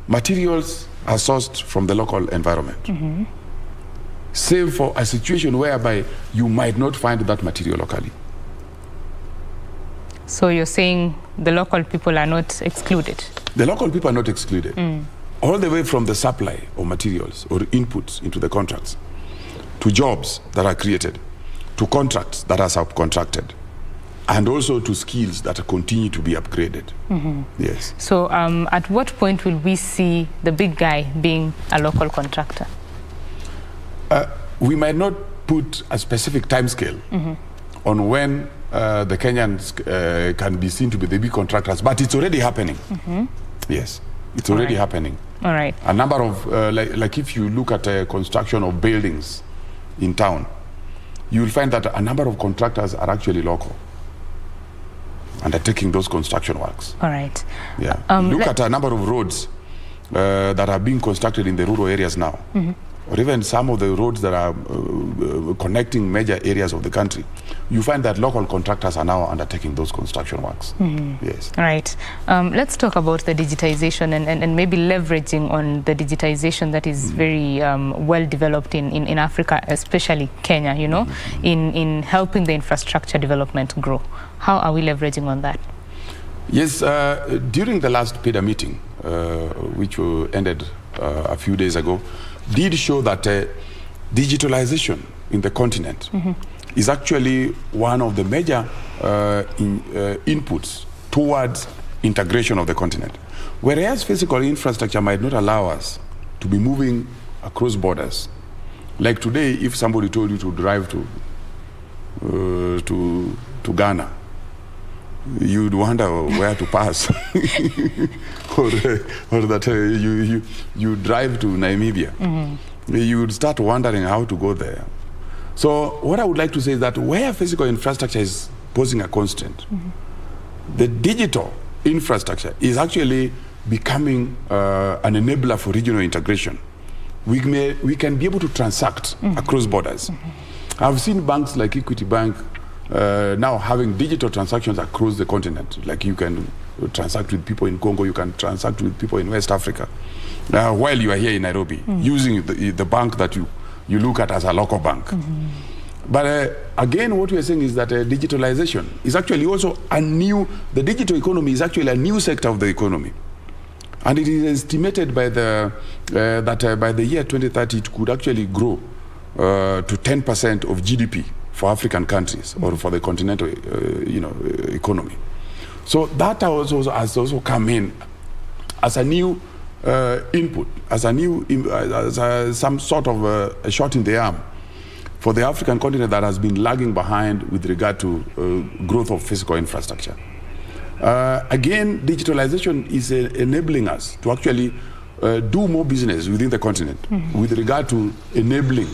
Materials are sourced from the local environment. Save for a situation whereby you might not find that material locally. So you're saying the local people are not excluded? The local people are not excluded. All the way from the supply of materials or inputs into the contracts, to jobs that are created, to contracts that are subcontracted, and also to skills that continue to be upgraded. Yes. So at what point will we see the big guy being a local contractor? We might not put a specific time scale on when the Kenyans can be seen to be the big contractors, but it's already happening. Yes, it's already happening. All right. A number of, like if you look at construction of buildings in town, you will find that a number of contractors are actually local, undertaking those construction works. All right. Yeah. Look at a number of roads that are being constructed in the rural areas now, or even some of the roads that are connecting major areas of the country. You find that local contractors are now undertaking those construction works. Yes. Right. Let's talk about the digitization and maybe leveraging on the digitization that is very well developed in Africa, especially Kenya, in helping the infrastructure development grow. How are we leveraging on that? Yes, during the last Pita meeting, which ended a few days ago, did show that digitalization in the continent is actually one of the major inputs towards integration of the continent. Whereas physical infrastructure might not allow us to be moving across borders. Like today, if somebody told you to drive to Ghana, you'd wonder where to pass, or that you drive to Namibia. You would start wondering how to go there. So what I would like to say is that where physical infrastructure is posing a constraint, the digital infrastructure is actually becoming an enabler for regional integration. We can be able to transact across borders. I've seen banks like Equity Bank now having digital transactions across the continent. Like you can transact with people in Congo, you can transact with people in West Africa while you are here in Nairobi, using the bank that you look at as a local bank. But again, what we are saying is that digitalization is actually also the digital economy is actually a new sector of the economy. And it is estimated by that by the year 2030, it could actually grow to 10% of GDP for African countries or for the continental, economy. So that has also come in as a new input, as some sort of a shot in the arm for the African continent that has been lagging behind with regard to growth of physical infrastructure. Again, digitalization is enabling us to actually do more business within the continent with regard to enabling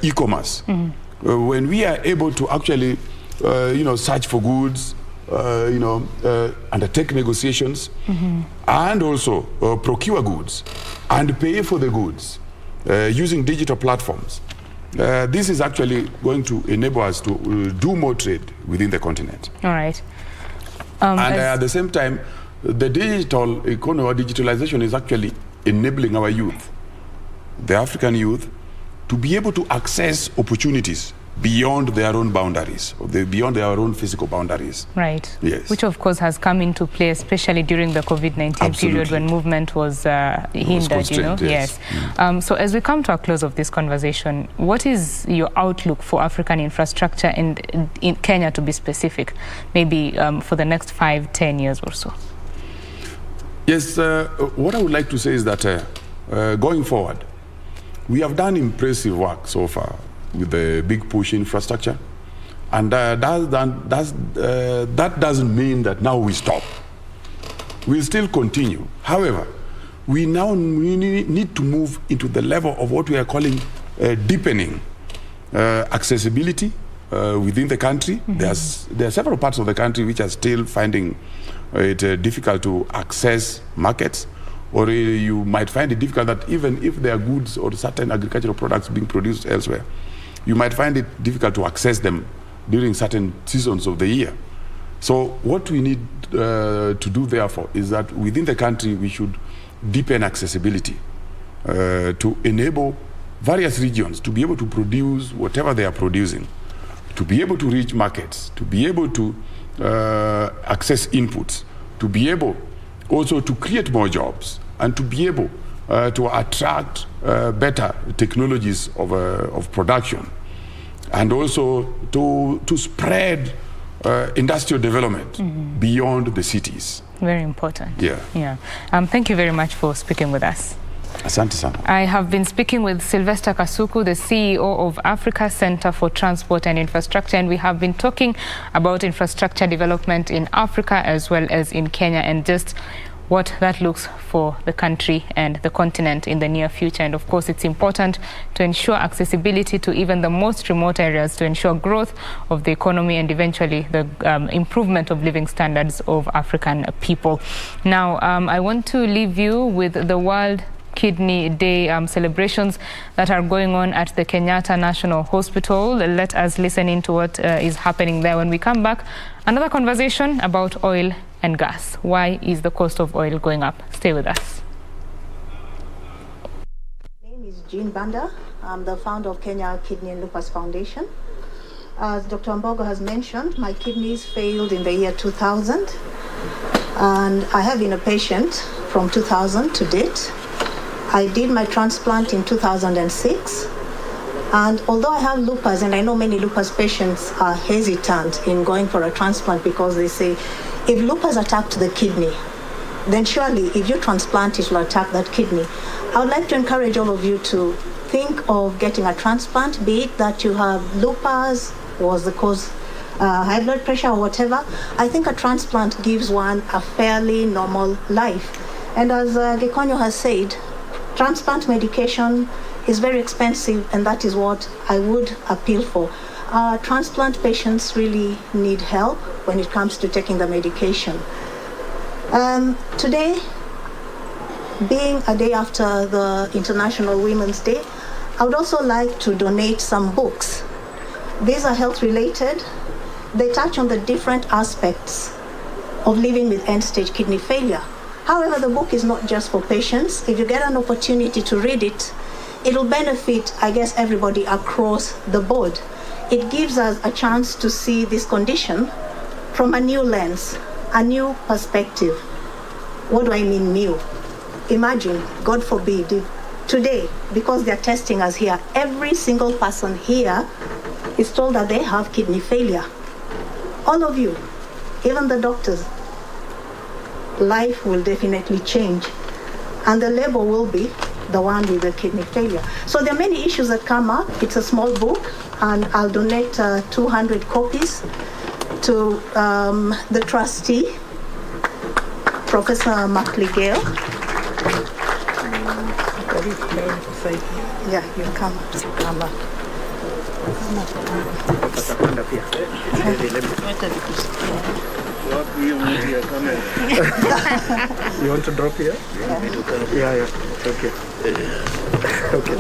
e-commerce. When we are able to actually, search for goods, undertake negotiations, and also procure goods and pay for the goods using digital platforms. This is actually going to enable us to do more trade within the continent. All right. And at the same time, the digital economy or digitalization is actually enabling our youth, the African youth, to be able to access opportunities beyond their own boundaries, beyond their own physical boundaries. Right. Yes. Which of course has come into play, especially during the COVID-19 period when movement was hindered, Yes. So as we come to a close of this conversation, what is your outlook for African infrastructure and in Kenya, to be specific, maybe for the next 5-10 years or so? Yes, what I would like to say is that going forward, we have done impressive work so far with the big push infrastructure, and that doesn't mean that now we stop. We'll still continue. However, we now need to move into the level of what we are calling deepening accessibility within the country. There are several parts of the country which are still finding it difficult to access markets, or you might find it difficult that even if there are goods or certain agricultural products being produced elsewhere, you might find it difficult to access them during certain seasons of the year. So what we need to do, therefore, is that within the country we should deepen accessibility to enable various regions to be able to produce whatever they are producing, to be able to reach markets, to be able to access inputs, to be able also to create more jobs, and to be able to attract better technologies of production, and also to spread industrial development beyond the cities. Very important. Yeah. Thank you very much for speaking with us. Asante sana. I have been speaking with Sylvester Kasuku, the CEO of Africa Center for Transport and Infrastructure, and we have been talking about infrastructure development in Africa as well as in Kenya, and just what that looks for the country and the continent in the near future. And of course, it's important to ensure accessibility to even the most remote areas, to ensure growth of the economy and eventually the improvement of living standards of African people. Now, I want to leave you with the World Kidney Day celebrations that are going on at the Kenyatta National Hospital. Let us listen into what is happening there. When we come back, another conversation about oil and gas. Why is the cost of oil going up? Stay with us. My name is Jean Banda. I'm the founder of Kenya Kidney and Lupus Foundation. As Dr. Mbogo has mentioned, my kidneys failed in the year 2000, and I have been a patient from 2000 to date. I did my transplant in 2006, and although I have lupus, and I know many lupus patients are hesitant in going for a transplant because they say, if lupus attacked the kidney, then surely if you transplant it will attack that kidney. I would like to encourage all of you to think of getting a transplant, be it that you have lupus, was the cause high blood pressure or whatever. I think a transplant gives one a fairly normal life. And as Gekonyo has said, transplant medication is very expensive, and that is what I would appeal for. Transplant patients really need help when it comes to taking the medication. Today, being a day after the International Women's Day, I would also like to donate some books. These are health related. They touch on the different aspects of living with end-stage kidney failure. However, the book is not just for patients. If you get an opportunity to read it, it'll benefit, I guess, everybody across the board. It gives us a chance to see this condition from a new lens, a new perspective. What do I mean new? Imagine, God forbid, if today, because they're testing us here, every single person here is told that they have kidney failure. All of you, even the doctors, life will definitely change. And the label will be the one with the kidney failure. So there are many issues that come up. It's a small book, and I'll donate 200 copies to the trustee, Professor McLeGale. Yeah, you come up. You want to drop here? Yeah. Okay. Okay.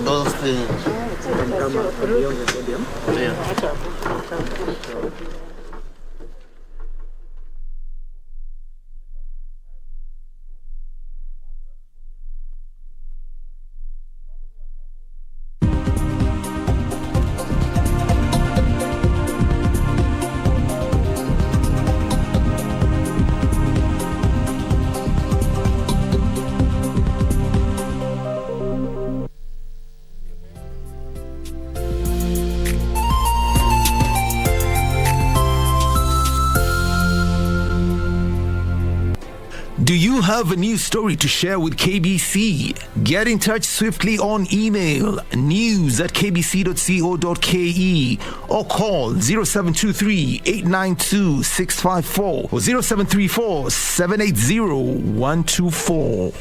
Those things. Come up beyond the podium. Do you have a news story to share with KBC? Get in touch swiftly on email news@kbc.co.ke or call 0723-892-654 or 0734-780-124.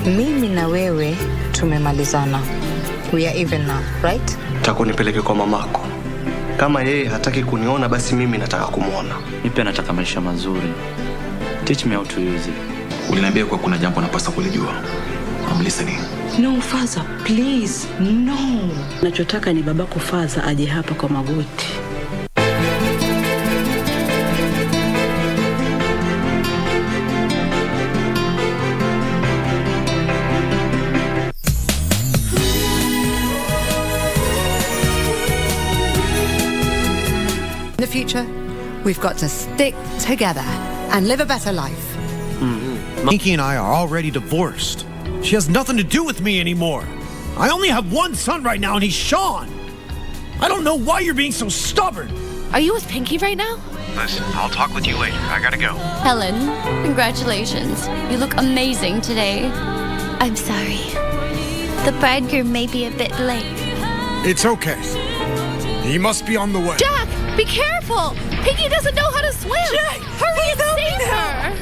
Mimi na wewe tumemalizana. We are even now, right? Takunipeleke kwa mamako. Kama yeye hataki kuniona, basi mimi nataka kumuona. Mimi pia nataka maisha mazuri. Teach me how to use it. Uliniambia kwa kuna jambo napaswa kulijua. I'm listening. No, Father, please, no. Nachotaka ni babako Father aje hapa kwa magoti. In the future, we've got to stick together and live a better life. Minky and I are already divorced. She has nothing to do with me anymore. I only have one son right now, and he's Sean. I don't know why you're being so stubborn. Are you with Pinky right now? Listen, I'll talk with you later. I gotta go. Helen, congratulations. You look amazing today. I'm sorry. The bridegroom may be a bit late. It's okay. He must be on the way. Jack, be careful! Pinky doesn't know how to swim! Jack, hurry and save her!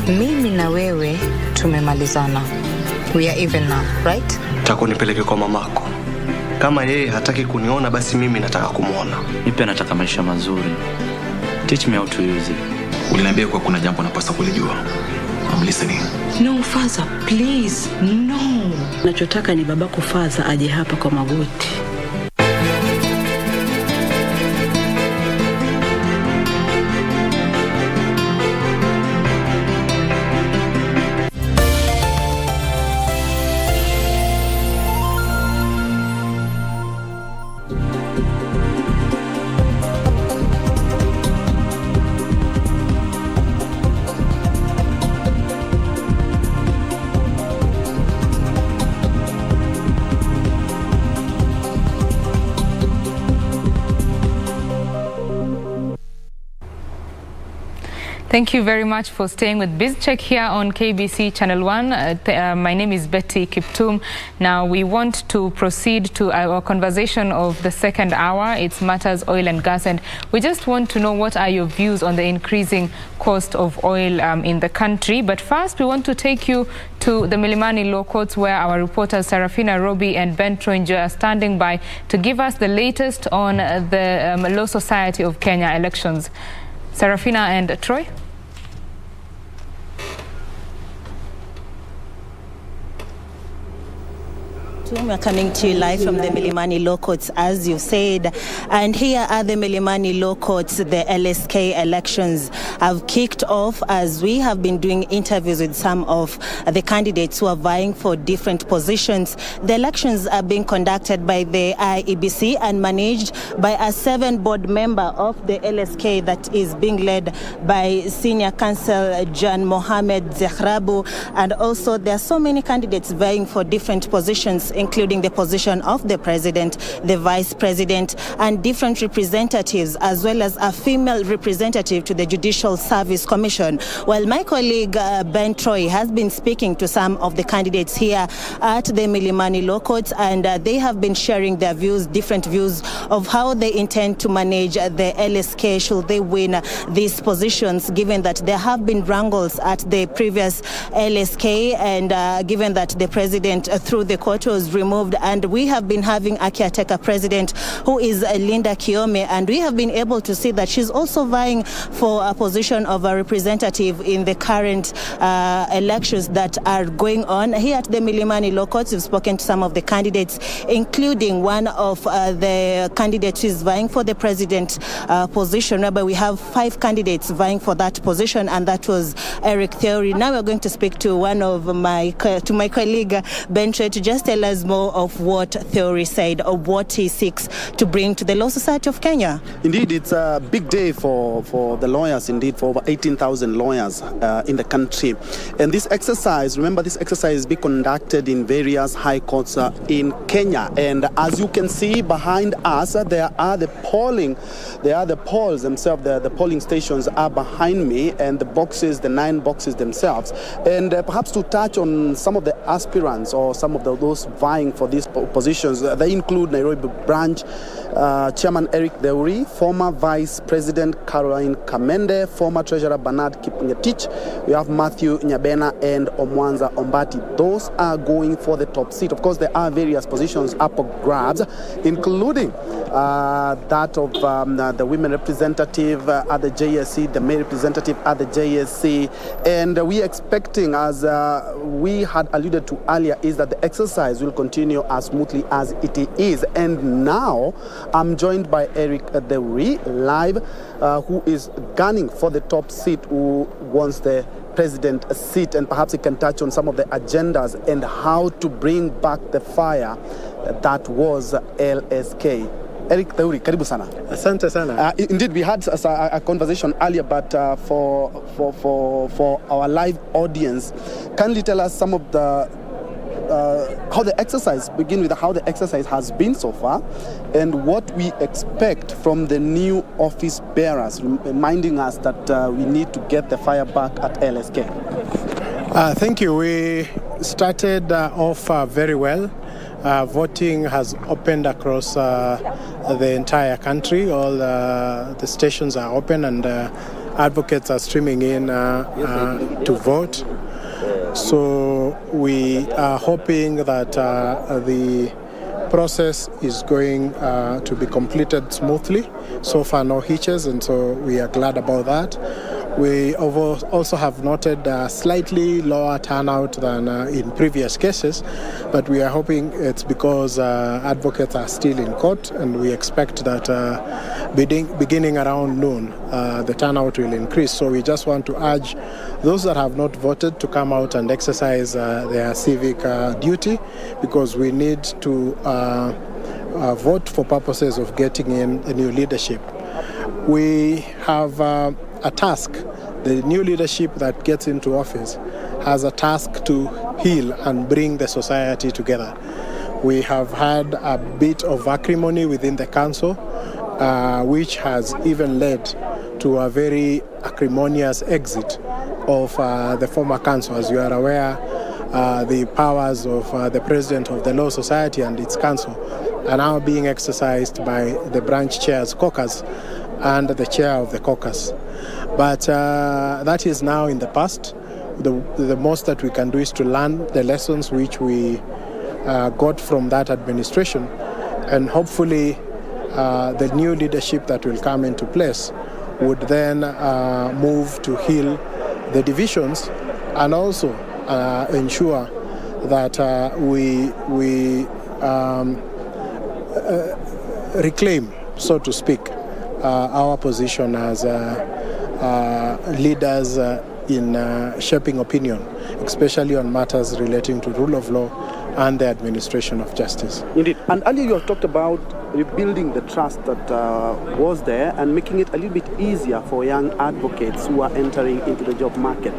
Mimi na wewe tumemalizana. We are even now, right? Takunipeleke kwa mamako. Kama yeye hataki kuniona, basi mimi nataka kumuona. Mimi pia nataka maisha mazuri. Teach me how to use it. Uliniambia kwa kuna jambo napaswa kulijua. I'm listening. No, Father, please, no. Nachotaka ni babako Father aje hapa kwa magoti. Thank you very much for staying with BizCheck here on KBC Channel 1. My name is Betty Kiptum. Now we want to proceed to our conversation of the second hour. It's matters oil and gas, and we just want to know what are your views on the increasing cost of oil in the country. But first, we want to take you to the Milimani Law Courts, where our reporters Sarafina Robi and Ben Troinjo are standing by to give us the latest on the Law Society of Kenya elections. Sarafina and Troy. We're coming to you live from the Milimani Law Courts, as you said. And here are the Milimani Law Courts. The Lsk Elections have kicked off as we have been doing interviews with some of the candidates who are vying for different positions. The elections are being conducted by the IEBC and managed by a 7-board member of the Lsk that is being led by Senior Counsel John Mohamed Zehrabu. And also there are so many candidates vying for different positions, including the position of the president, the vice president, and different representatives, as well as a female representative to the Judicial Service Commission. Well, my colleague Ben Troy has been speaking to some of the candidates here at the Milimani Law Courts, and they have been sharing their views, different views of how they intend to manage the Lsk should they win these positions, given that there have been wrangles at the previous Lsk, and given that the president through the court was removed, and we have been having a caretaker president who is Linda Kiome, and we have been able to see that she's also vying for a position of a representative in the current elections that are going on here at the Milimani Law Courts. We've spoken to some of the candidates, including one of the candidates who is vying for the president position. Remember, we have 5 candidates vying for that position, and that was Eric Theory. Now we're going to speak to my colleague Ben Troy to just tell us more of what Theory said, or what he seeks to bring to the Law Society of Kenya. Indeed, it's a big day for the lawyers, indeed, for over 18,000 lawyers in the country. And this exercise, remember, this exercise is being conducted in various high courts in Kenya. And as you can see behind us, there are the polls themselves, the polling stations are behind me, and the boxes, the 9 boxes themselves. And perhaps to touch on some of the aspirants or some of those vying for these positions, they include Nairobi branch Chairman Eric Theory, former Vice President Caroline Kamende, former Treasurer Bernard Kipngetich. We have Matthew Nyabena and Omwanza Ombati. Those are going for the top seat. Of course, there are various positions up for grabs, including that of the women representative at the JSC, the male representative at the JSC. And we expecting, as we had alluded to earlier, is that the exercise will continue as smoothly as it is. And now I'm joined by Eric Theory live, who is gunning for the top seat, who wants the president seat, and perhaps he can touch on some of the agendas and how to bring back the fire that was LSK. Eric Theory, karibu sana. Asante sana. Indeed, we had a conversation earlier, but for our live audience, kindly tell us some of the how the exercise, begin with how the exercise has been so far, and what we expect from the new office bearers, reminding us that we need to get the fire back at LSK. Thank you. We started off very well. Voting has opened across the entire country. All the stations are open, and advocates are streaming in to vote. So we are hoping that the process is going to be completed smoothly. So far, no hitches, and so we are glad about that. We also have noted a slightly lower turnout than in previous cases, but we are hoping it's because advocates are still in court, and we expect that beginning around noon, the turnout will increase. So we just want to urge those that have not voted to come out and exercise their civic duty, because we need to vote for purposes of getting in a new leadership. We have a task. The new leadership that gets into office has a task to heal and bring the society together. We have had a bit of acrimony within the council, which has even led to a very acrimonious exit of the former council. As you are aware, the powers of the president of the Law Society and its council are now being exercised by the branch chair's caucus and the chair of the caucus. But that is now in the past. The most that we can do is to learn the lessons which we got from that administration, and hopefully the new leadership that will come into place would then move to heal the divisions and also ensure that we reclaim, so to speak, our position as leaders in shaping opinion, especially on matters relating to rule of law and the administration of justice. Indeed. And earlier you have talked about rebuilding the trust that was there and making it a little bit easier for young advocates who are entering into the job market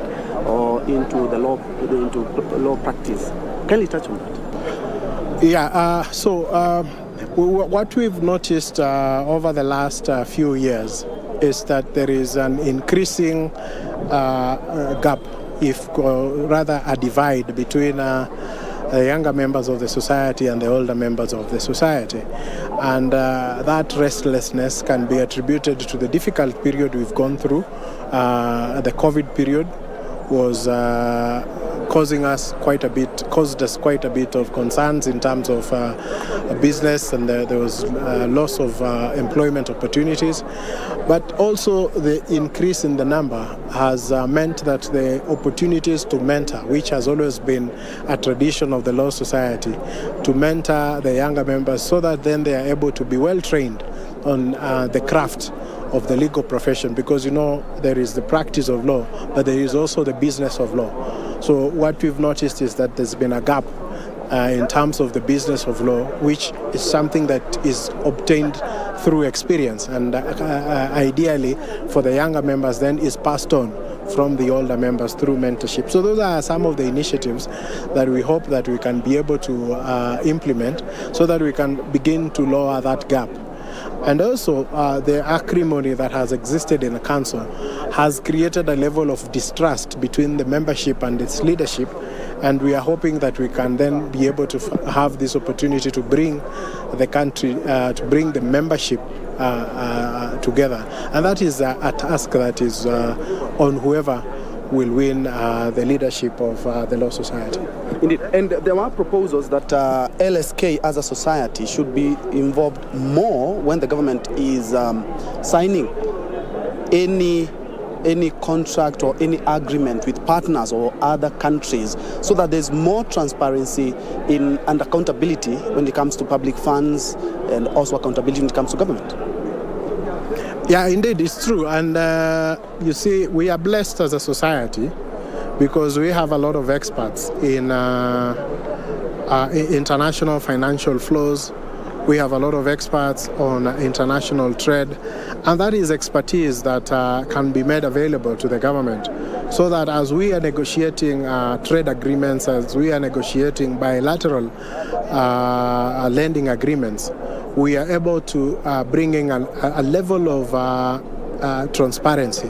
or into the law, into law practice. Can you touch on that? Yeah. What we've noticed over the last few years is that there is an increasing gap, rather a divide between the younger members of the society and the older members of the society. And that restlessness can be attributed to the difficult period we've gone through. The COVID period was caused us quite a bit of concerns in terms of business, and there was loss of employment opportunities. But also the increase in the number has meant that the opportunities to mentor, which has always been a tradition of the Law Society, to mentor the younger members so that then they are able to be well trained on the craft of the legal profession, because there is the practice of law, but there is also the business of law. So what we've noticed is that there's been a gap in terms of the business of law, which is something that is obtained through experience, and ideally for the younger members then is passed on from the older members through mentorship. So those are some of the initiatives that we hope that we can be able to implement so that we can begin to lower that gap. And also, the acrimony that has existed in the council has created a level of distrust between the membership and its leadership, and we are hoping that we can then be able to have this opportunity to bring the country, to bring the membership together. And that is a task that is on whoever will win the leadership of the Law Society. Indeed, and there are proposals that LSK as a society should be involved more when the government is signing any contract or any agreement with partners or other countries, so that there's more transparency and accountability when it comes to public funds, and also accountability when it comes to government. Yeah, indeed, it's true. And you see, we are blessed as a society because we have a lot of experts in international financial flows. We have a lot of experts on international trade. And that is expertise that can be made available to the government, so that as we are negotiating trade agreements, as we are negotiating bilateral lending agreements, we are able to bring in a level of transparency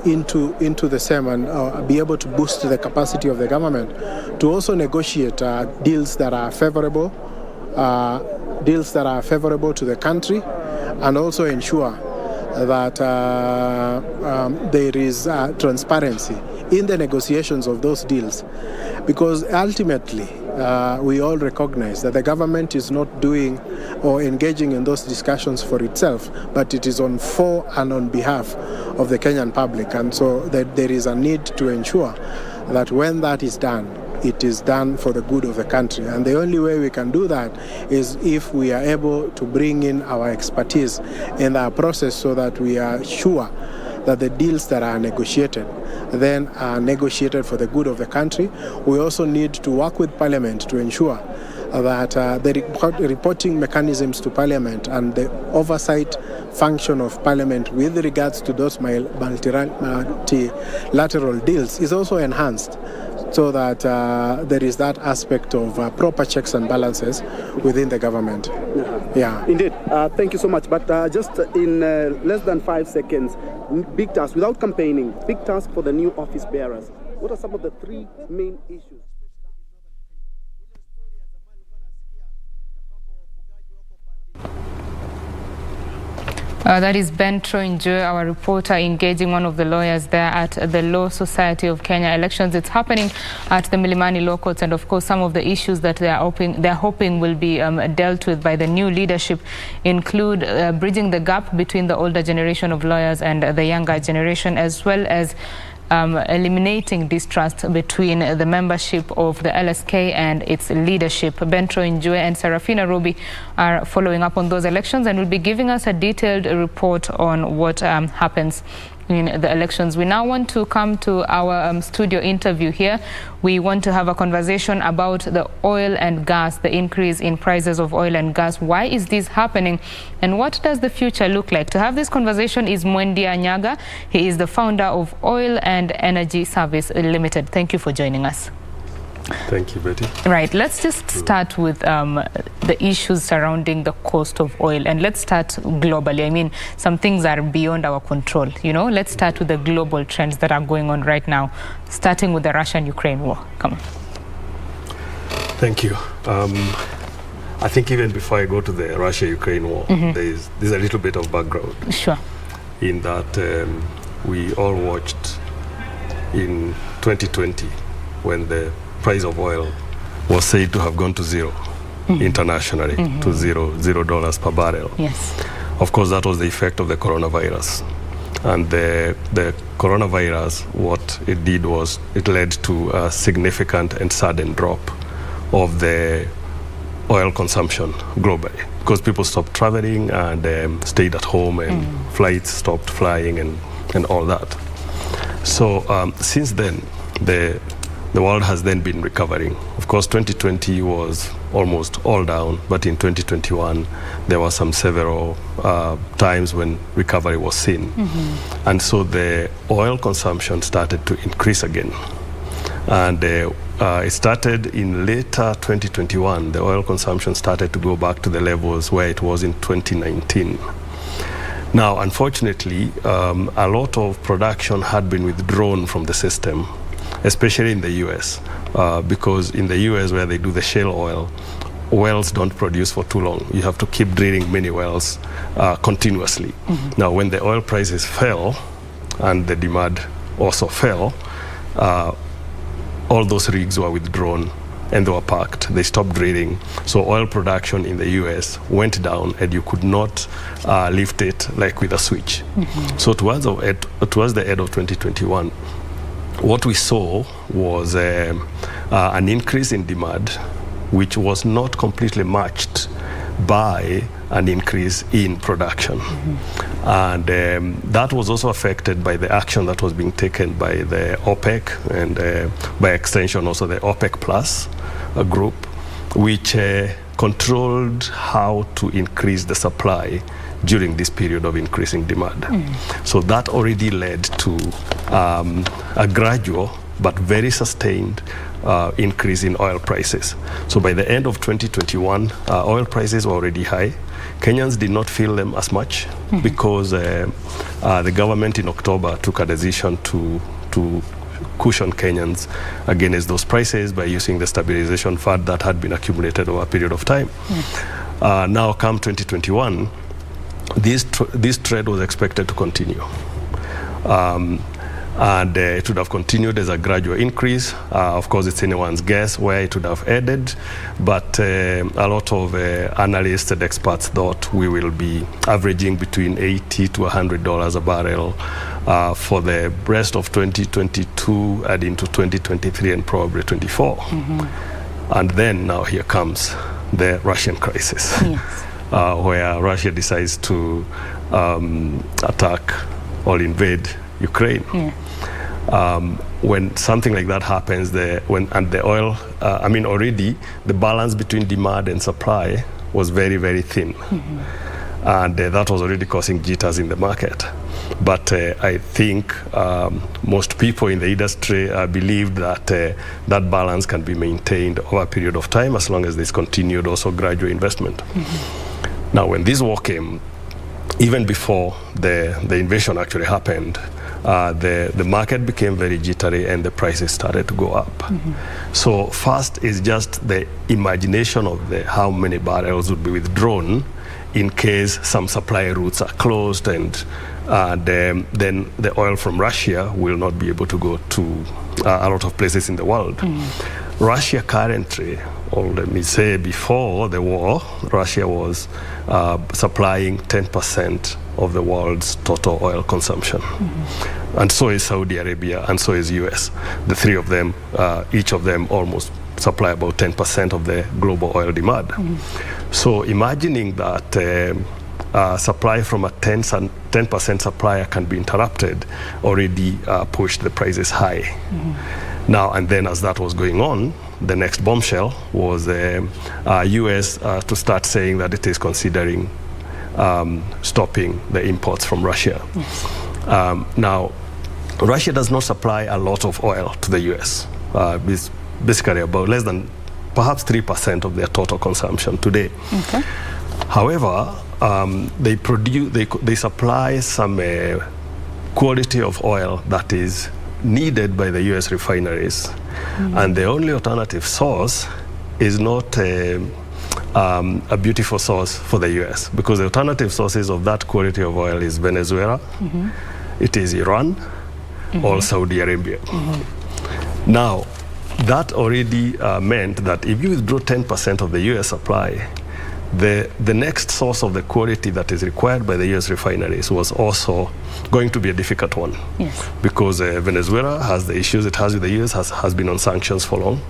into the same, and be able to boost the capacity of the government to also negotiate deals that are favorable to the country, and also ensure that there is transparency in the negotiations of those deals, because ultimately we all recognize that the government is not doing or engaging in those discussions for itself, but it is for and on behalf of the Kenyan public. And so that there is a need to ensure that when that is done, it is done for the good of the country. And the only way we can do that is if we are able to bring in our expertise in our process, so that we are sure that the deals that are negotiated then are negotiated for the good of the country. We also need to work with Parliament to ensure that the reporting mechanisms to Parliament and the oversight function of Parliament with regards to those multilateral deals is also enhanced, so that there is that aspect of proper checks and balances within the government. Yeah. Indeed. Thank you so much. But just in less than 5 seconds, big task, without campaigning, big task for the new office bearers. What are some of the 3 main issues? That is Ben Troinjo, our reporter, engaging one of the lawyers there at the Law Society of Kenya Elections. It's happening at the Milimani Law Courts, and of course some of the issues that they're hoping will be dealt with by the new leadership include bridging the gap between the older generation of lawyers and the younger generation, as well as eliminating distrust between the membership of the LSK and its leadership. Bentro Njue and Serafina Robi are following up on those elections and will be giving us a detailed report on what happens in the elections. We now want to come to our studio interview here. We want to have a conversation about the oil and gas, the increase in prices of oil and gas. Why is this happening? And what does the future look like? To have this conversation is Mwendia Nyaga. He is the founder of Oil and Energy Service Limited. Thank you for joining us. Thank you, Betty. Right, let's just start with the issues surrounding the cost of oil, and let's start globally. I mean, some things are beyond our control, you know. Let's start with the global trends that are going on right now, starting with the Russian-Ukraine war. Come on. Thank you. I think even before I go to the Russia-Ukraine war, there's a little bit of background. Sure. In that we all watched in 2020 when the price of oil was said to have gone to zero internationally, to $0 per barrel. Yes. Of course, that was the effect of the coronavirus. And the coronavirus, what it did was it led to a significant and sudden drop of the oil consumption globally, because people stopped traveling and stayed at home, and flights stopped flying and all that. So since then, the world has then been recovering. Of course, 2020 was almost all down, but in 2021, there were several times when recovery was seen. And so the oil consumption started to increase again. And it started in later 2021. The oil consumption started to go back to the levels where it was in 2019. Now, unfortunately, a lot of production had been withdrawn from the system, especially in the US, because in the US where they do the shale oil, wells don't produce for too long. You have to keep drilling many wells continuously. Now, when the oil prices fell and the demand also fell, all those rigs were withdrawn and they were parked. They stopped drilling. So oil production in the US went down, and you could not lift it like with a switch. So towards the end of 2021, what we saw was an increase in demand, which was not completely matched by an increase in production. And that was also affected by the action that was being taken by the OPEC and by extension also the OPEC Plus group, which controlled how to increase the supply during this period of increasing demand. So that already led to a gradual but very sustained increase in oil prices. So by the end of 2021, oil prices were already high. Kenyans did not feel them as much because the government in October took a decision to cushion Kenyans against those prices by using the stabilization fund that had been accumulated over a period of time. Now come 2021, this trend was expected to continue. And it would have continued as a gradual increase. Of course, it's anyone's guess where it would have ended, but a lot of analysts and experts thought we will be averaging between $80 to $100 a barrel for the rest of 2022 and into 2023 and probably 24. And then now here comes the Russian crisis, where Russia decides to attack or invade Ukraine. When something like that happens, the oil, already the balance between demand and supply was very, very thin. And that was already causing jitters in the market. But I think most people in the industry believe that that balance can be maintained over a period of time as long as there's continued also gradual investment. Now, when this war came, even before the invasion actually happened, the market became very jittery and the prices started to go up. So first is just the imagination of how many barrels would be withdrawn in case some supply routes are closed, and then the oil from Russia will not be able to go to a lot of places in the world. Russia currently, or let me say before the war, Russia was supplying 10% of the world's total oil consumption. And so is Saudi Arabia, and so is US. The three of them, each of them almost supply about 10% of the global oil demand. So imagining that supply from a 10% supplier can be interrupted already pushed the prices high. Now, and then as that was going on, the next bombshell was US to start saying that it is considering stopping the imports from Russia. Now, Russia does not supply a lot of oil to the US. It's basically about less than perhaps 3% of their total consumption today. However, they supply some quality of oil that is needed by the US refineries, and the only alternative source is not a beautiful source for the US, because the alternative sources of that quality of oil is Venezuela, it is Iran, or Saudi Arabia. Now, that already meant that if you withdraw 10% of the US supply, the next source of the quality that is required by the US refineries was also going to be a difficult one. Because Venezuela has the issues it has with the US, has been on sanctions for long.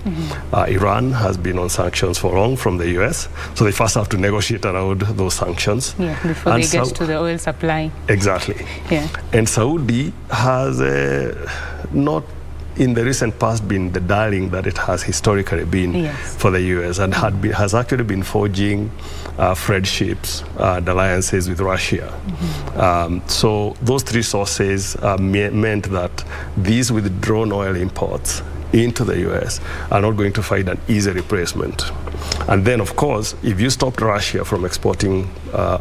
Iran has been on sanctions for long from the US. So they first have to negotiate around those sanctions. Before they get to the oil supply. Exactly. And Saudi has not in the recent past been the darling that it has historically been for the US, and has actually been forging friendships and alliances with Russia. So those three sources meant that these withdrawn oil imports into the US are not going to find an easy replacement. And then, of course, if you stopped Russia from exporting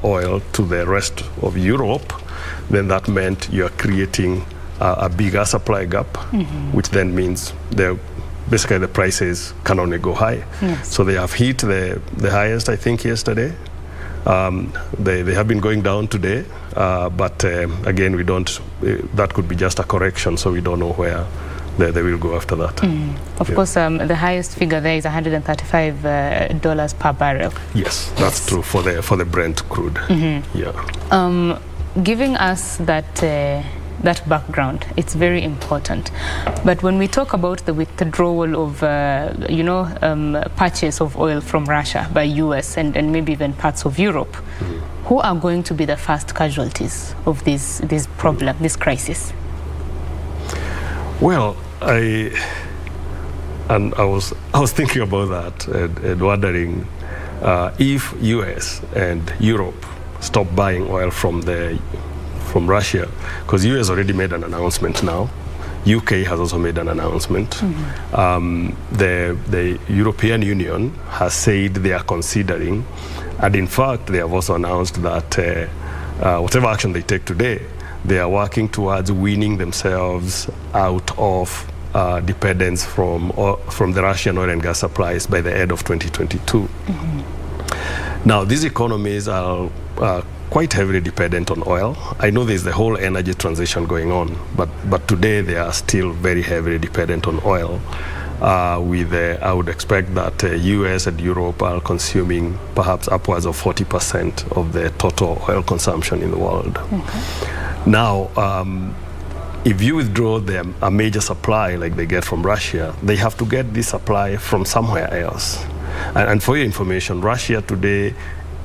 oil to the rest of Europe, then that meant you're creating a bigger supply gap, which then means basically the prices can only go high. So they have hit the highest, I think, yesterday. They have been going down today, but again, we don't. That could be just a correction, so we don't know where they will go after that. Of course, the highest figure there is $135 per barrel. Yes, that's true for the Brent crude. Giving us that background, it's very important. But when we talk about the withdrawal of, purchase of oil from Russia by US and maybe even parts of Europe, who are going to be the first casualties of this problem, this crisis? Well, I was thinking about that and wondering if US and Europe stop buying oil from Russia, because US already made an announcement now. UK has also made an announcement. The European Union has said they are considering, and in fact they have also announced that whatever action they take today, they are working towards weaning themselves out of dependence from the Russian oil and gas supplies by the end of 2022. Now, these economies are quite heavily dependent on oil. I know there's the whole energy transition going on, but today they are still very heavily dependent on oil. I would expect that US and Europe are consuming perhaps upwards of 40% of the total oil consumption in the world. Now, if you withdraw a major supply like they get from Russia, they have to get this supply from somewhere else. And for your information, Russia today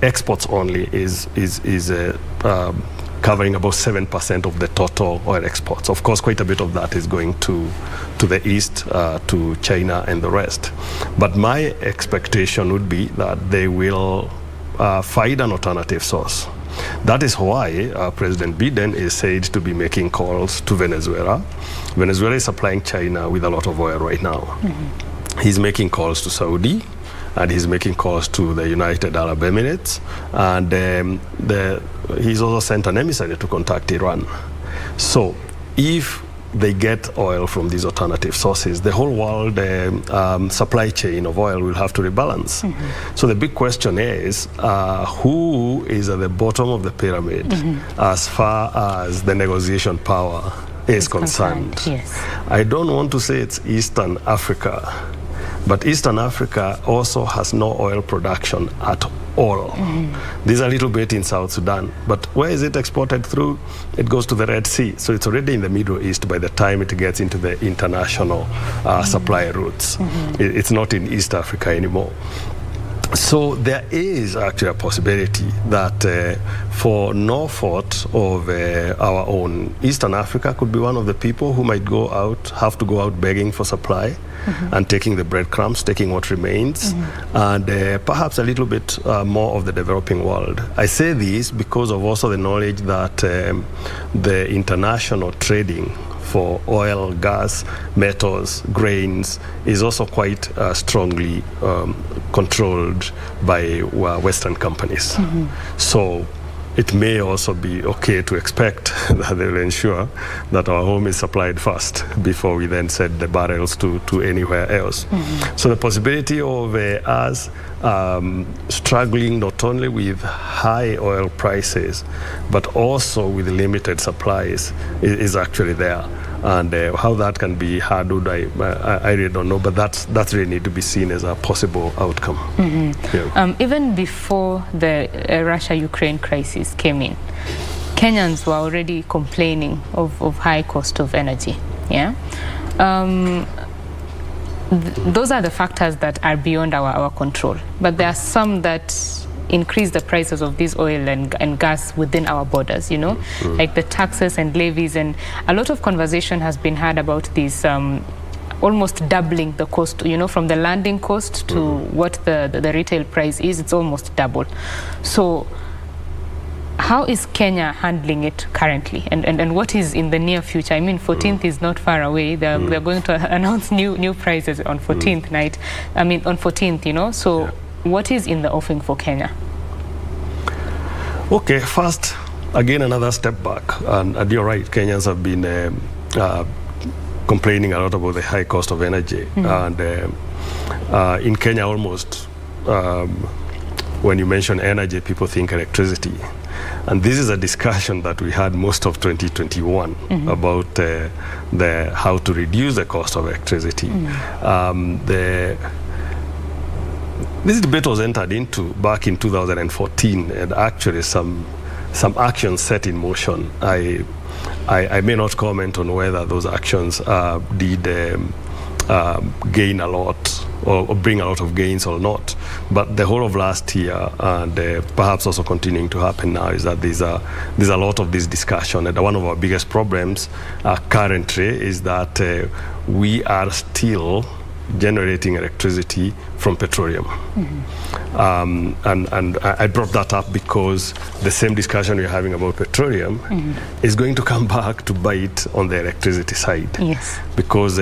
exports only is covering about 7% of the total oil exports. Of course, quite a bit of that is going to the east, to China and the rest. But my expectation would be that they will find an alternative source. That is why President Biden is said to be making calls to Venezuela. Venezuela is supplying China with a lot of oil right now. He's making calls to Saudi, and he's making calls to the United Arab Emirates, and he's also sent an emissary to contact Iran. So if they get oil from these alternative sources, the whole world supply chain of oil will have to rebalance. So the big question is, who is at the bottom of the pyramid as far as the negotiation power is concerned? Yes. I don't want to say it's Eastern Africa, but Eastern Africa also has no oil production at all. There's a little bit in South Sudan, but where is it exported through? It goes to the Red Sea, so it's already in the Middle East by the time it gets into the international supply routes. It's not in East Africa anymore. So there is actually a possibility that for no fault of our own, Eastern Africa could be one of the people who might have to go out begging for supply and taking the breadcrumbs, taking what remains, and perhaps a little bit more of the developing world. I say this because of also the knowledge that the international trading for oil, gas, metals, grains is also quite strongly controlled by Western companies. So it may also be okay to expect that they will ensure that our home is supplied first before we then send the barrels to anywhere else. So the possibility of us struggling not only with high oil prices, but also with limited supplies is actually there. And how that can be handled, I really don't know, but that's really need to be seen as a possible outcome. Even before the Russia-Ukraine crisis came in, Kenyans were already complaining of high cost of energy. Those are the factors that are beyond our control, but there are some that increase the prices of this oil and gas within our borders, like the taxes and levies, and a lot of conversation has been had about this almost doubling the cost, from the landing cost to what the retail price is. It's almost double. So how is Kenya handling it currently, and what is in the near future? I mean, 14th is not far away. They're going to announce new prices on 14th night. I mean, on 14th, so what is in the offing for Kenya? Okay, first, again, another step back. And you're right, Kenyans have been complaining a lot about the high cost of energy. And in Kenya, almost, when you mention energy, people think electricity. And this is a discussion that we had most of 2021 about how to reduce the cost of electricity. This debate was entered into back in 2014, and actually some actions set in motion. I may not comment on whether those actions did gain a lot or bring a lot of gains or not, but the whole of last year and perhaps also continuing to happen now is that there's a lot of this discussion, and one of our biggest problems currently is that we are still generating electricity from petroleum. And I brought that up because the same discussion we're having about petroleum is going to come back to bite on the electricity side. Yes. Because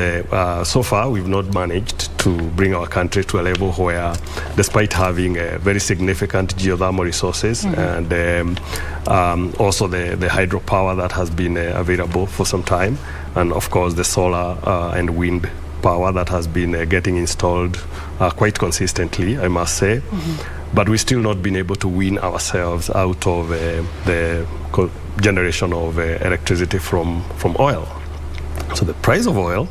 so far we've not managed to bring our country to a level where, despite having very significant geothermal resources and also the hydropower that has been available for some time, and of course the solar and wind power that has been getting installed quite consistently, I must say. But we've still not been able to wean ourselves out of the generation of electricity from oil. So the price of oil,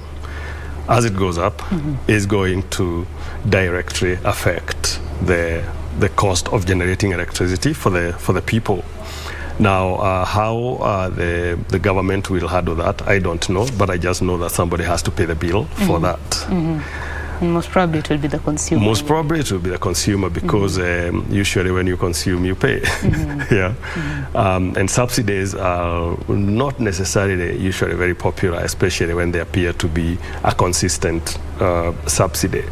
as it goes up, is going to directly affect the cost of generating electricity for the people. Now, how the government will handle that, I don't know, but I just know that somebody has to pay the bill for that. And most probably it will be the consumer. Most probably it will be the consumer because usually when you consume, you pay. And subsidies are not necessarily usually very popular, especially when they appear to be a consistent subsidy.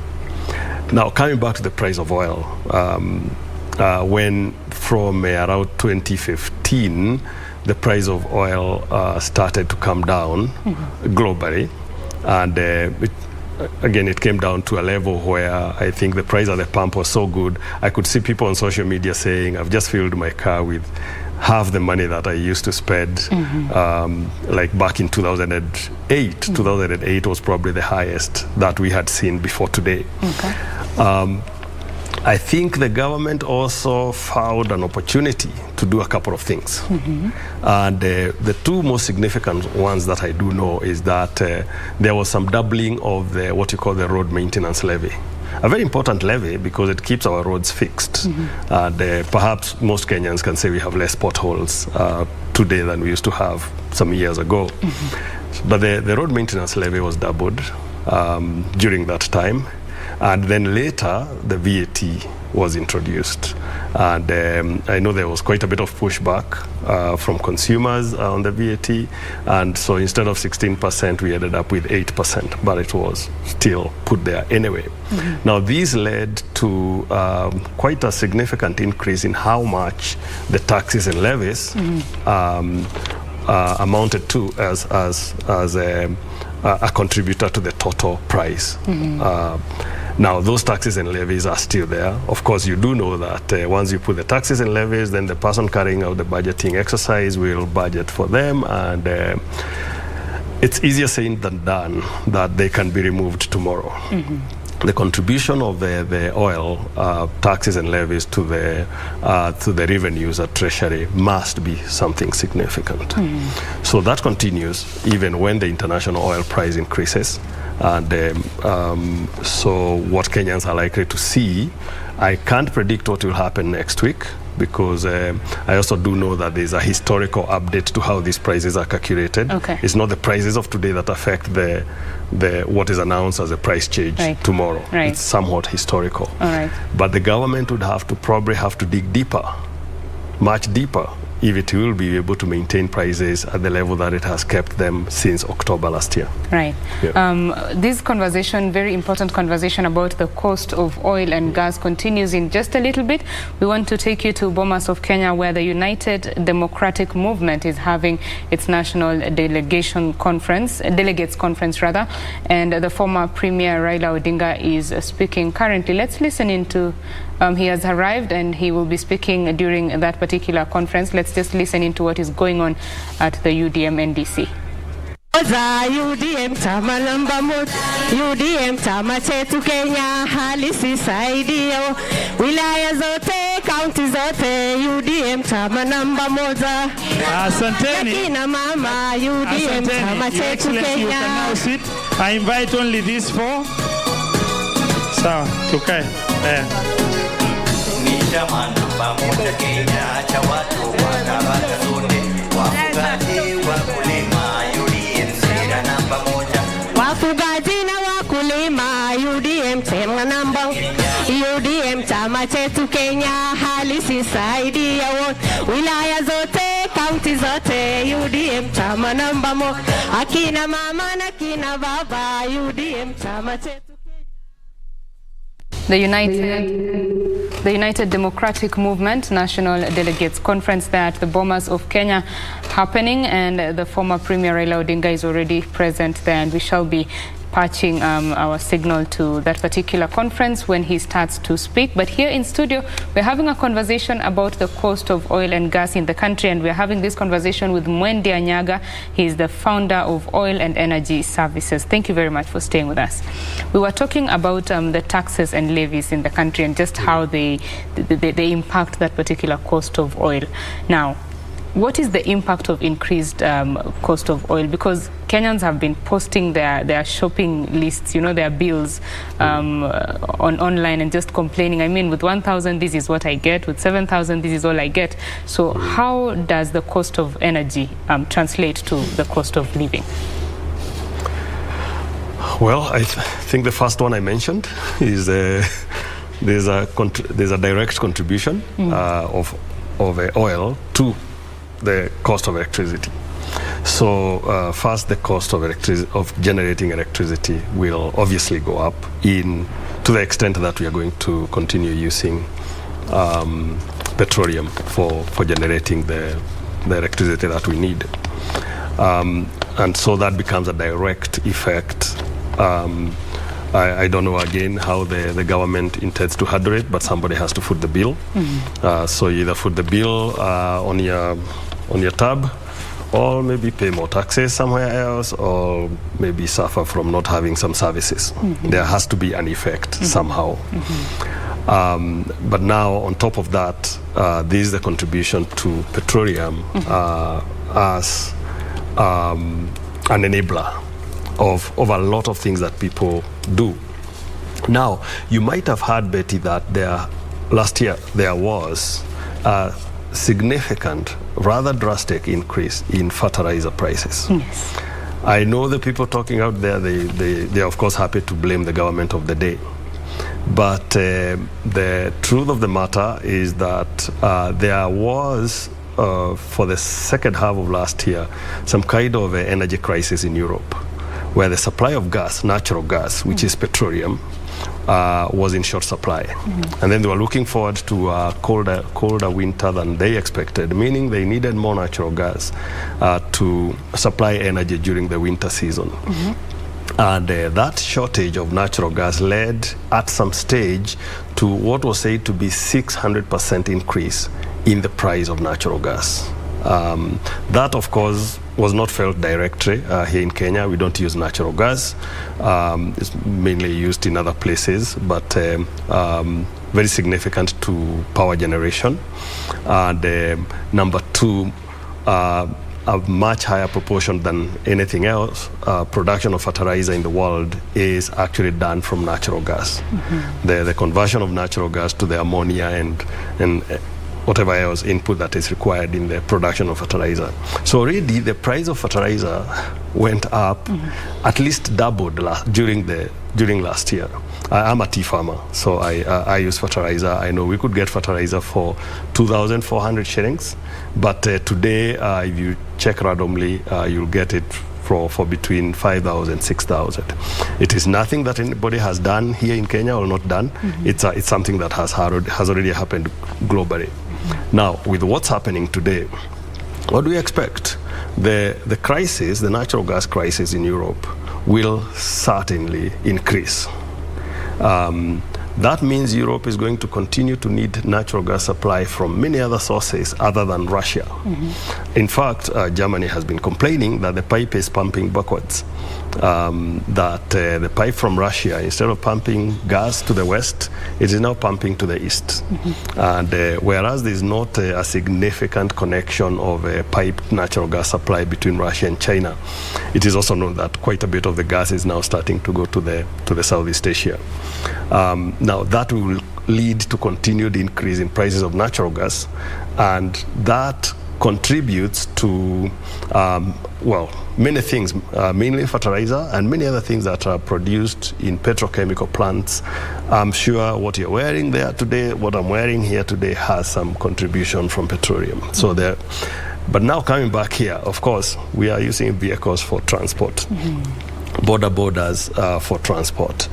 Now, coming back to the price of oil, when from around 2015, the price of oil started to come down globally. And again, it came down to a level where I think the price at the pump was so good. I could see people on social media saying, I've just filled my car with half the money that I used to spend like back in 2008. 2008 was probably the highest that we had seen before today. I think the government also found an opportunity to do a couple of things. And the two most significant ones that I do know is that there was some doubling of what you call the road maintenance levy. A very important levy because it keeps our roads fixed. And perhaps most Kenyans can say we have less potholes today than we used to have some years ago. But the road maintenance levy was doubled during that time. And then later, the VAT was introduced. And I know there was quite a bit of pushback from consumers on the VAT. And so instead of 16%, we ended up with 8%, but it was still put there anyway. Now, these led to quite a significant increase in how much the taxes and levies amounted to as a contributor to the total price. Now, those taxes and levies are still there. Of course, you do know that once you put the taxes and levies, then the person carrying out the budgeting exercise will budget for them, and it's easier said than done that they can be removed tomorrow. The contribution of the oil taxes and levies to the revenues at Treasury must be something significant. So that continues even when the international oil price increases. And so what Kenyans are likely to see, I can't predict what will happen next week because I also do know that there's a historical update to how these prices are calculated. It's not the prices of today that affect what is announced as a price change tomorrow. It's somewhat historical. But the government would probably have to dig deeper, much deeper, if it will be able to maintain prices at the level that it has kept them since October last year. This conversation, very important conversation about the cost of oil and gas continues in just a little bit. We want to take you to Bomas of Kenya, where the United Democratic Movement is having its national delegates conference, and the former Premier Raila Odinga is speaking currently. Let's listen into he has arrived and he will be speaking during that particular conference. Let's just listen into what is going on at the UDM NDC. UDM chama namba moja, UDM chama chetu Kenya halisi saidio, wilaya zote, kaunti zote, UDM chama namba moja. Asanteni. Kina mama, UDM chama chetu Kenya. I invite only these four. Sawa, tukae. Wafugaji na wakulima, UDM chama namba, UDM chama chetu Kenya halisi saidia wote, wilaya zote, kaunti zote, UDM chama namba moja. Akina mama na kina baba, UDM chama chetu. The United Democratic Movement National Delegates Conference there at the Bomas of Kenya happening, and the former Premier Raila Odinga is already present there, and we shall be patching our signal to that particular conference when he starts to speak. But here in studio, we're having a conversation about the cost of oil and gas in the country, and we're having this conversation with Mwendi Anyaga. He's the founder of Oil and Energy Services. Thank you very much for staying with us. We were talking about the taxes and levies in the country and just how they impact that particular cost of oil. Now, what is the impact of increased cost of oil? Because Kenyans have been posting their shopping lists, their bills online and just complaining. I mean, with 1,000, this is what I get. With 7,000, this is all I get. So how does the cost of energy translate to the cost of living? Well, I think the first one I mentioned is there's a direct contribution of oil to the cost of electricity. So first, the cost of generating electricity will obviously go up to the extent that we are going to continue using petroleum for generating the electricity that we need. And so that becomes a direct effect. I don't know again how the government intends to handle it, but somebody has to foot the bill. So you either foot the bill on your tab, or maybe pay more taxes somewhere else, or maybe suffer from not having some services. There has to be an effect somehow. But now, on top of that, this is the contribution to petroleum as an enabler of a lot of things that people do. Now, you might have heard, Betty, that last year there was a significant, rather drastic increase in fertilizer prices. Yes. I know the people talking out there, they're of course happy to blame the government of the day. But the truth of the matter is that there was, for the second half of last year, some kind of energy crisis in Europe, where the supply of gas, natural gas, which is petroleum, was in short supply. And then they were looking forward to a colder winter than they expected, meaning they needed more natural gas to supply energy during the winter season. And that shortage of natural gas led at some stage to what was said to be 600% increase in the price of natural gas. That, of course, was not felt directly here in Kenya. We don't use natural gas. It's mainly used in other places, but very significant to power generation. And number two, a much higher proportion than anything else, production of fertilizer in the world is actually done from natural gas. The conversion of natural gas to the ammonia and whatever else input that is required in the production of fertilizer. So already the price of fertilizer went up, at least doubled during last year. I'm a tea farmer, so I use fertilizer. I know we could get fertilizer for 2,400 shillings, but today, if you check randomly, you'll get it for between 5,000, 6,000. It is nothing that anybody has done here in Kenya or not done. It's something that has already happened globally. Now, with what's happening today, what do we expect? The crisis, the natural gas crisis in Europe, will certainly increase. That means Europe is going to continue to need natural gas supply from many other sources other than Russia. In fact, Germany has been complaining that the pipe is pumping backwards. That the pipe from Russia, instead of pumping gas to the west, it is now pumping to the east. And whereas there is not a significant connection of a piped natural gas supply between Russia and China, it is also known that quite a bit of the gas is now starting to go to the Southeast Asia. Now that will lead to continued increase in prices of natural gas, and that contributes to many things, mainly fertilizer and many other things that are produced in petrochemical plants. I'm sure what you're wearing there today, what I'm wearing here today, has some contribution from petroleum. So there. But now coming back here, of course, we are using vehicles for transport. Borders for transport.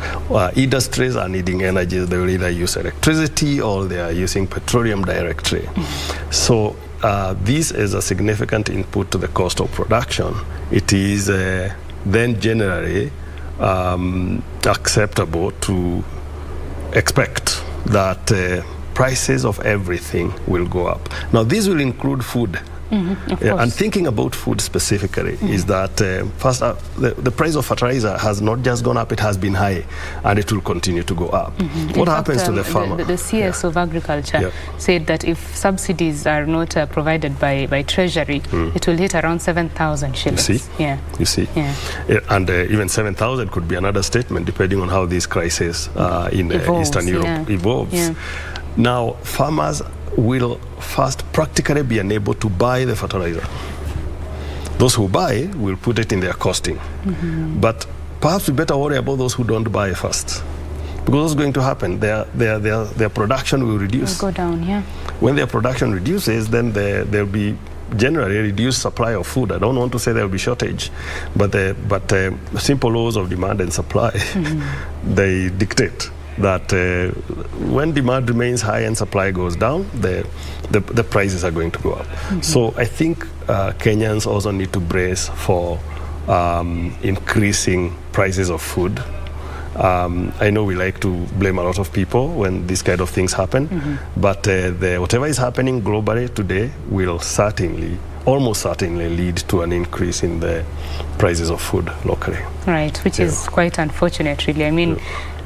Industries are needing energy. They will either use electricity or they are using petroleum directly. So this is a significant input to the cost of production. It is then generally acceptable to expect that prices of everything will go up. Now, this will include food. And thinking about food specifically is that first, the price of fertilizer has not just gone up, it has been high, and it will continue to go up. What happens to the farmer? The CS of Agriculture said that if subsidies are not provided by Treasury, it will hit around 7,000 shillings. You see? You see? And even 7,000 could be another statement, depending on how this crisis in Eastern Europe evolves. Now, farmers will first practically be unable to buy the fertilizer. Those who buy will put it in their costing. But perhaps we better worry about those who don't buy first. Because what's going to happen? Their production will reduce. Will go down, When their production reduces, then there'll be generally reduced supply of food. I don't want to say there'll be shortage, but simple laws of demand and supply, they dictate that when demand remains high and supply goes down, the prices are going to go up. So I think Kenyans also need to brace for increasing prices of food. I know we like to blame a lot of people when these kind of things happen, but whatever is happening globally today will almost certainly lead to an increase in the prices of food locally. Right, which is quite unfortunate, really. I mean,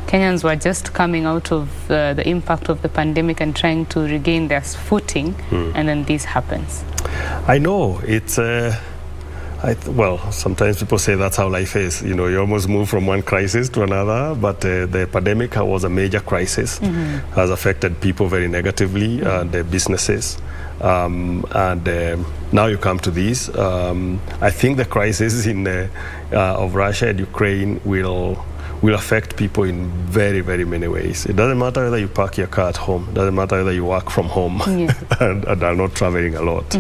Kenyans were just coming out of the impact of the pandemic and trying to regain their footing, and then this happens. I know, it's... well, sometimes people say that's how life is. You know, you almost move from one crisis to another, but the pandemic was a major crisis, has affected people very negatively, and their businesses. And now you come to this. I think the crisis of Russia and Ukraine will affect people in very, very many ways. It doesn't matter whether you park your car at home. It doesn't matter whether you work from home and are not traveling a lot.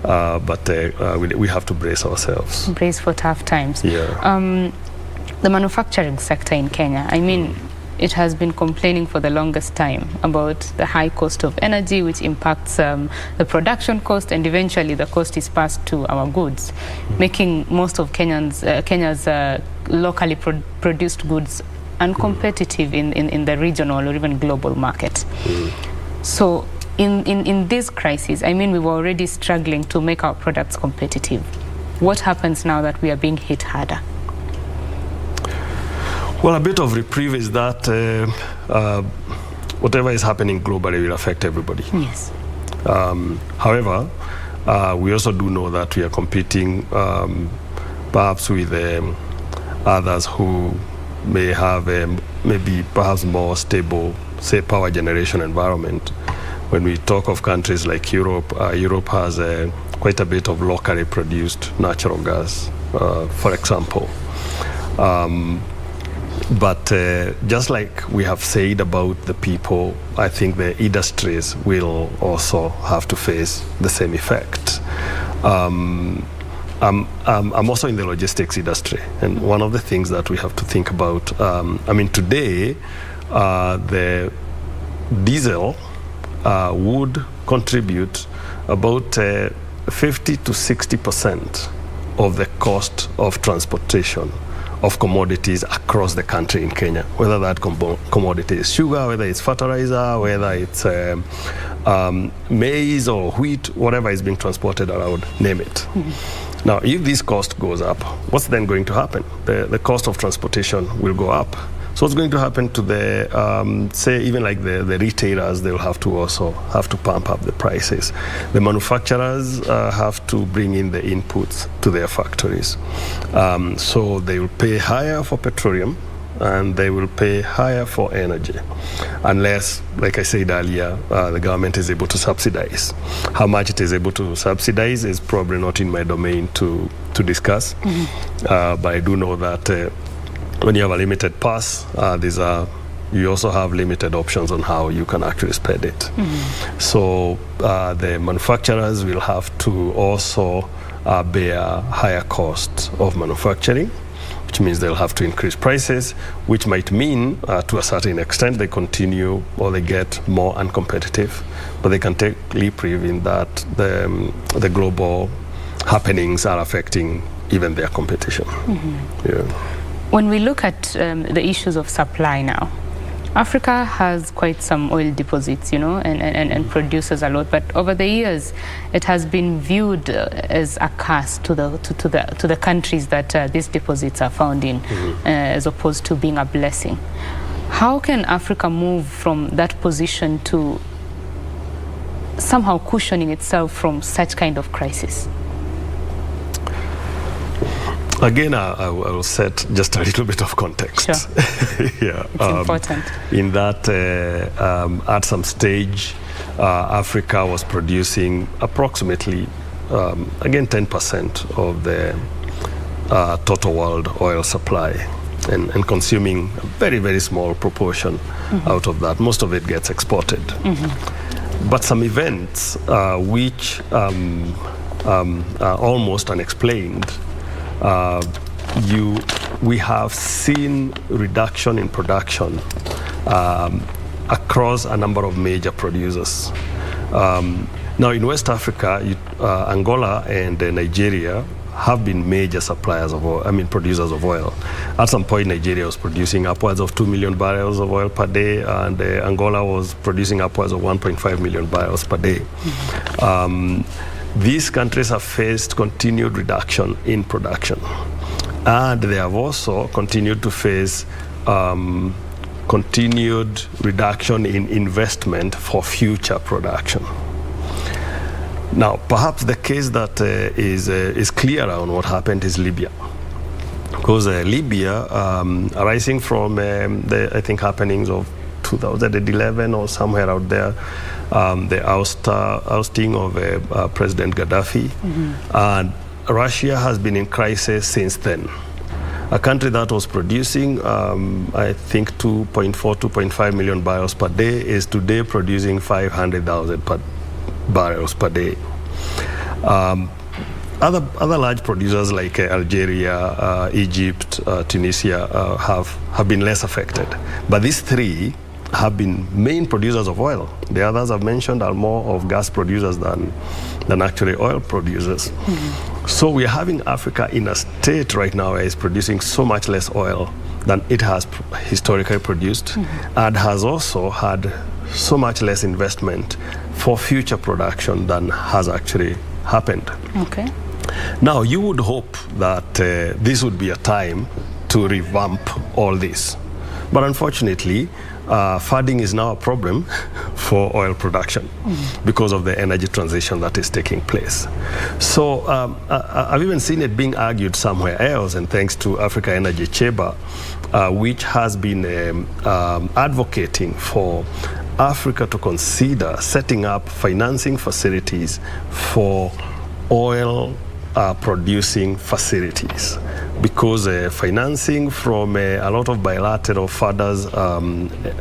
But we have to brace ourselves. Brace for tough times. Yeah. The manufacturing sector in Kenya, I mean, it has been complaining for the longest time about the high cost of energy, which impacts the production cost, and eventually the cost is passed to our goods, making most of Kenya's locally produced goods uncompetitive in the regional or even global market. So in this crisis, I mean, we were already struggling to make our products competitive. What happens now that we are being hit harder? Well, a bit of reprieve is that whatever is happening globally will affect everybody. Yes. However, we also do know that we are competing perhaps with others who may have maybe perhaps more stable, say, power generation environment. When we talk of countries like Europe, Europe has quite a bit of locally produced natural gas, for example. But just like we have said about the people, I think the industries will also have to face the same effect. I'm also in the logistics industry, and one of the things that we have to think about, I mean, today, the diesel would contribute about 50 to 60% of the cost of transportation of commodities across the country in Kenya, whether that commodity is sugar, whether it's fertilizer, whether it's maize or wheat, whatever is being transported around, name it. Now, if this cost goes up, what's then going to happen? The cost of transportation will go up. So what's going to happen to the, say, even like the retailers, they'll have to also have to pump up the prices. The manufacturers have to bring in the inputs to their factories. So they will pay higher for petroleum, and they will pay higher for energy, unless, like I said earlier, the government is able to subsidize. How much it is able to subsidize is probably not in my domain to discuss, but I do know that when you have a limited pass, you also have limited options on how you can actually spend it. So the manufacturers will have to also bear higher costs of manufacturing, which means they'll have to increase prices, which might mean to a certain extent they continue or they get more uncompetitive, but they can take reprieve in that the global happenings are affecting even their competition. Yeah. When we look at the issues of supply now, Africa has quite some oil deposits, you know, and produces a lot. But over the years, it has been viewed as a curse to the countries that these deposits are found in, as opposed to being a blessing. How can Africa move from that position to somehow cushioning itself from such kind of crisis? Again, I will set just a little bit of context. Sure. Yeah, it's important. In that, at some stage, Africa was producing approximately, again, 10% of the total world oil supply, and consuming a very, very small proportion out of that. Most of it gets exported. But some events which are almost unexplained, we have seen reduction in production across a number of major producers. Now in West Africa, Angola and Nigeria have been major suppliers of oil, producers of oil. At some point, Nigeria was producing upwards of 2 million barrels of oil per day, and Angola was producing upwards of 1.5 million barrels per day. These countries have faced continued reduction in production, and they have also continued to face continued reduction in investment for future production. Now, perhaps the case that is clear on what happened is Libya. Because Libya, arising from the, I think, happenings of 2011 or somewhere out there, the ousting of President Gaddafi, and Russia has been in crisis since then. A country that was producing, I think, 2.5 million barrels per day is today producing 500,000 barrels per day. Other large producers like Algeria, Egypt, Tunisia have been less affected. But these three have been main producers of oil. The others I've mentioned are more of gas producers than actually oil producers. So we are having Africa in a state right now where it's producing so much less oil than it has historically produced, and has also had so much less investment for future production than has actually happened. Okay. Now, you would hope that this would be a time to revamp all this. But unfortunately, funding is now a problem for oil production because of the energy transition that is taking place. So I've even seen it being argued somewhere else, and thanks to Africa Energy Chamber, which has been advocating for Africa to consider setting up financing facilities for oil producing facilities, because financing from a lot of bilateral funders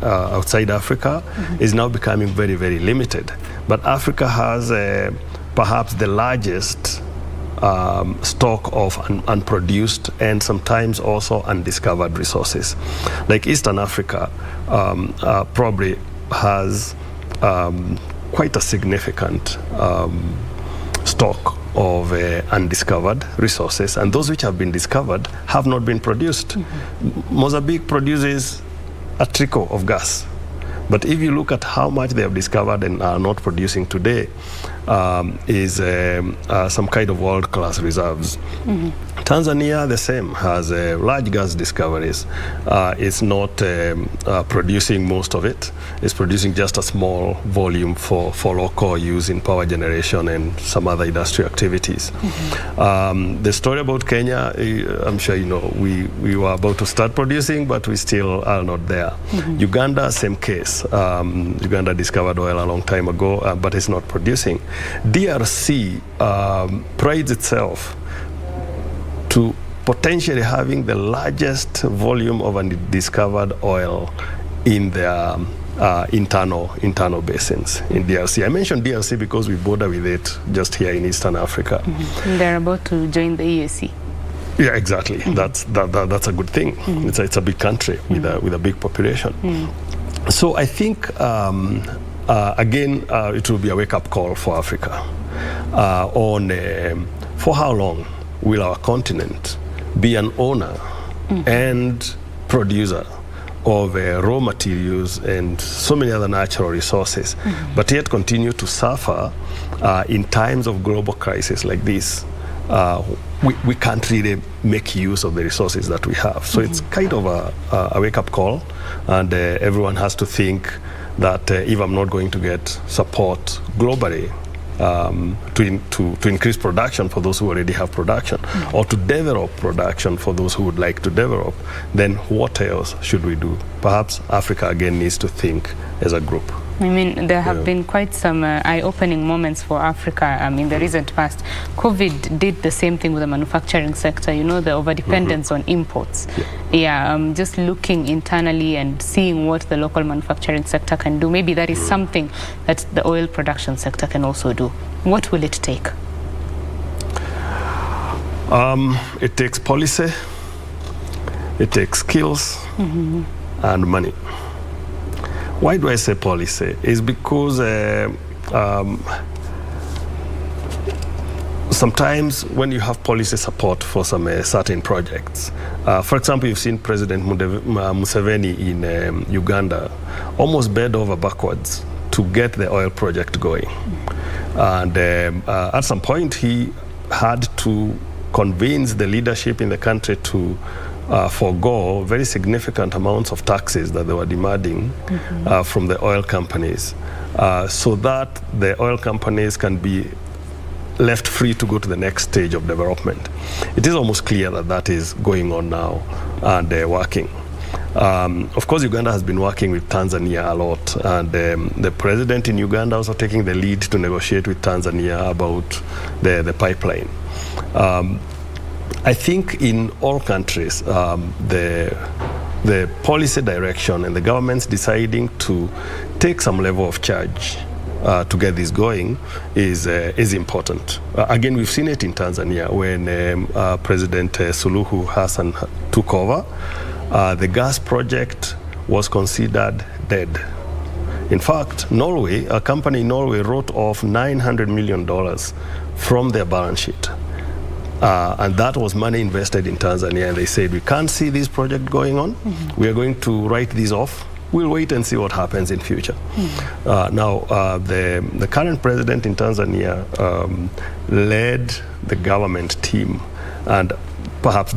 outside Africa is now becoming very, very limited. But Africa has perhaps the largest stock of unproduced and sometimes also undiscovered resources. Like Eastern Africa probably has quite a significant stock of undiscovered resources, and those which have been discovered have not been produced. Mozambique produces a trickle of gas, but if you look at how much they have discovered and are not producing today, is some kind of world-class reserves. Tanzania, the same, has large gas discoveries. It's not producing most of it. It's producing just a small volume for local use in power generation and some other industrial activities. The story about Kenya, I'm sure you know, we were about to start producing, but we still are not there. Uganda, same case. Uganda discovered oil a long time ago, but it's not producing. DRC prides itself to potentially having the largest volume of undiscovered oil in their internal basins in DRC. I mentioned DRC because we border with it just here in Eastern Africa. They're about to join the EAC. Yeah, exactly. That's a good thing. It's a big country with a big population. So I think again it will be a wake-up call for Africa on for how long will our continent be an owner and producer of raw materials and so many other natural resources, but yet continue to suffer in times of global crisis like this. We can't really make use of the resources that we have. So it's kind of a wake-up call, and everyone has to think that if I'm not going to get support globally to increase production for those who already have production, or to develop production for those who would like to develop, then what else should we do? Perhaps Africa again needs to think as a group. I mean, there have been quite some eye-opening moments for Africa in the recent past. COVID did the same thing with the manufacturing sector, you know, the overdependence on imports. Just looking internally and seeing what the local manufacturing sector can do. Maybe that is something that the oil production sector can also do. What will it take? It takes policy, it takes skills and money. Why do I say policy? It's because sometimes when you have policy support for some certain projects, for example, you've seen President Museveni in Uganda almost bend over backwards to get the oil project going. And at some point, he had to convince the leadership in the country to forego very significant amounts of taxes that they were demanding from the oil companies, so that the oil companies can be left free to go to the next stage of development. It is almost clear that that is going on now and working. Of course, Uganda has been working with Tanzania a lot, and the president in Uganda also taking the lead to negotiate with Tanzania about the pipeline. I think in all countries, the policy direction and the governments deciding to take some level of charge to get this going is important. Again, we've seen it in Tanzania when President Suluhu Hassan took over. The gas project was considered dead. In fact, Norway, a company in Norway, wrote off $900 million from their balance sheet. And that was money invested in Tanzania. And they said, we can't see this project going on. We are going to write these off. We'll wait and see what happens in future. Now, the current president in Tanzania led the government team and perhaps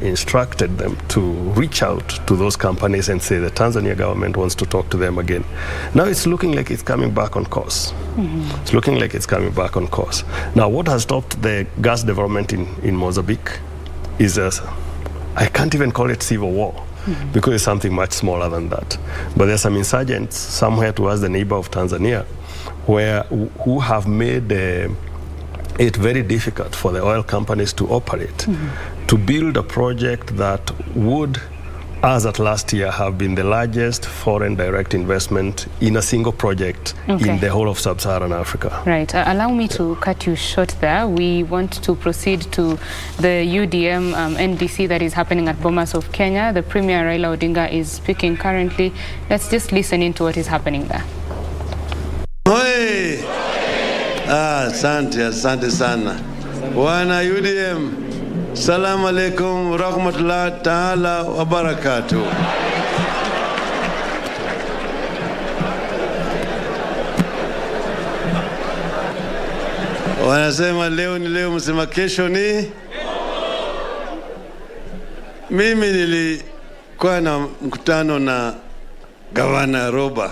instructed them to reach out to those companies and say the Tanzania government wants to talk to them again. Now it's looking like it's coming back on course. It's looking like it's coming back on course. Now, what has stopped the gas development in Mozambique is, I can't even call it civil war, because it's something much smaller than that. But there's some insurgents somewhere towards the neighbor of Tanzania who have made it very difficult for the oil companies to operate, to build a project that would, as at last year, have been the largest foreign direct investment in a single project in the whole of sub-Saharan Africa. Right. Allow me to cut you short there. We want to proceed to the UDM NDC that is happening at Bomas of Kenya. The Premier Raila Odinga is speaking currently. Let's just listen into what is happening there. Asante sana. Wana UDM, salamu alaikum rahmatullahi ta'ala wa barakatuh. Wanasema leo ni leo, msema kesho ni. Mimi nilikuwa na mkutano na gavana Roba.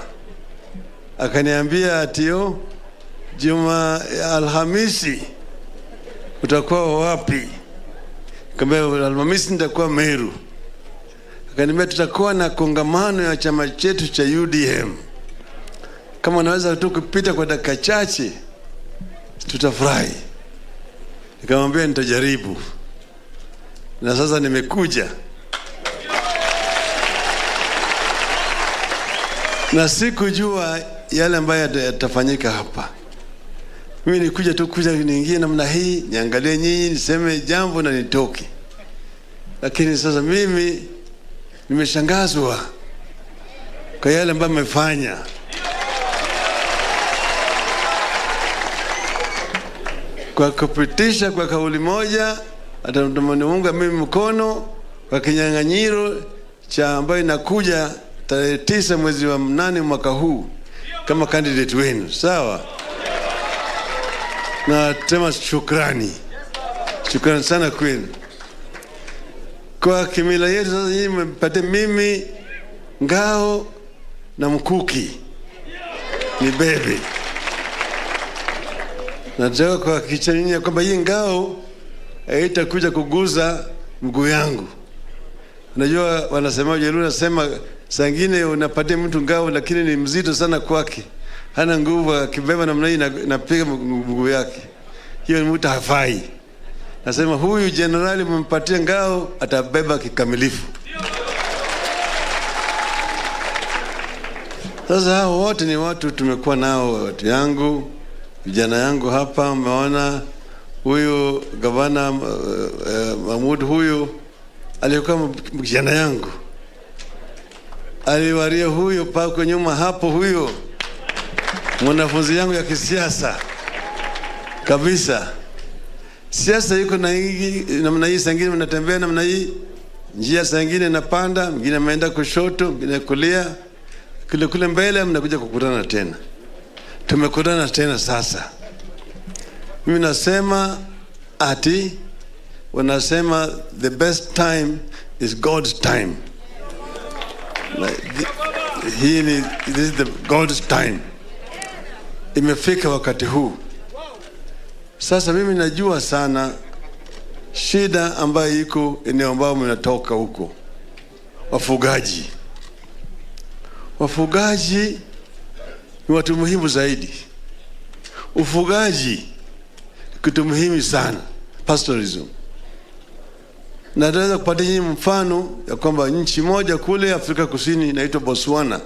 Akaniambia atio Juma Alhamisi utakuwa wapi? Nikamwambia Alhamisi nitakuwa Meru. Akaniambia tutakuwa na kongamano ya chama chetu cha UDM. Kama naweza tu kupita kwa dakika chache tutafurahi. Nikamwambia nitajaribu. Na sasa nimekuja. Na sikujua yale ambayo yatafanyika hapa. Mimi nikuja tu niingie namna hii, niangalie nyinyi, niseme jambo na nitoke. Lakini sasa mimi nimeshangazwa kwa yale ambayo mmefanya. Kwa kupitisha kwa kauli moja, atamuniunga mimi mkono kwa kinyang'anyiro cha ambayo inakuja tarehe 9 mwezi wa 8 mwaka huu kama candidate wenu. Sawa? Na tema shukrani. Shukrani sana kwenu. Kwa kimila yetu sasa nyinyi mpate mimi ngao na mkuki. Ni bebe. Nataka kwa kichania kwamba hii ngao haitakuja kuguza mguu yangu. Unajua wanasema Wajaluo nasema saa nyingine unapatia mtu ngao lakini ni mzito sana kwake. Hana nguvu, akibeba namna hii napiga mguu yake. Hiyo ni mtu hafai. Nasema huyu generali mpatie ngao atabeba kikamilifu. Sasa hao wote ni watu tumekuwa nao, watu yangu, vijana yangu hapa. Umeona huyu gavana Mahmud, huyu alikuwa kijana yangu. aliwaria huyo pako nyuma hapo, huyo mwanafunzi yangu ya kisiasa kabisa. Siasa yuko na hii namna hii, sangine mnatembea namna hii, njia sangine napanda, mwingine ameenda kushoto, mwingine kulia, kule mbele mnakuja kukutana tena. Tumekutana tena sasa. Mimi nasema ati wanasema the best time is God's time. This is the God's time. Imefika wakati huu. Sasa mimi najua sana shida ambayo iko eneo ambao mnatoka huko. Wafugaji ni watu muhimu zaidi. Ufugaji kitu muhimu sana, pastoralism. Na naweza kupatia mfano ya kwamba nchi moja kule Afrika Kusini inaitwa Botswana.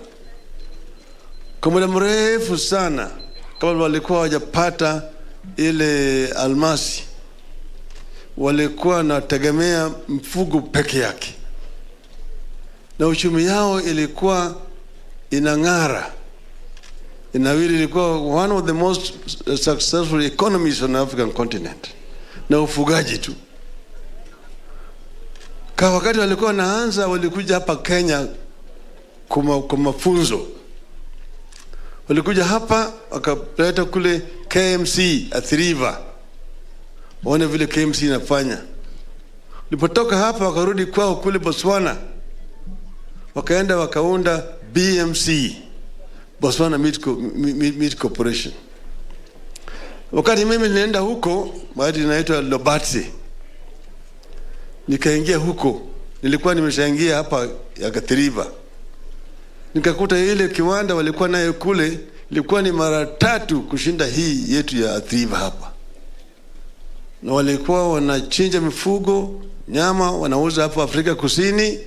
Kwa muda mrefu sana, kama walikuwa hawajapata ile almasi, walikuwa wanategemea mfugo peke yake, na uchumi yao ilikuwa inang'ara. Inawili ilikuwa one of the most successful economies on the African continent, na ufugaji tu. Kwa wakati walikuwa wanaanza, walikuja hapa Kenya kwa mafunzo. Walikuja hapa wakapeleta kule KMC Athi River, waone vile KMC inafanya. Walipotoka hapa wakarudi kwao kule Botswana, wakaenda wakaunda BMC, Botswana Meat Corporation. Wakati mimi nilienda huko, mahali inaitwa Lobatse, nikaingia huko, nilikuwa nimeshaingia hapa ya Athi River. Nikakuta ile kiwanda walikuwa nayo kule ilikuwa ni mara 3 kushinda hii yetu ya Athi River hapa. Na walikuwa wanachinja mifugo, nyama wanauza hapa Afrika Kusini,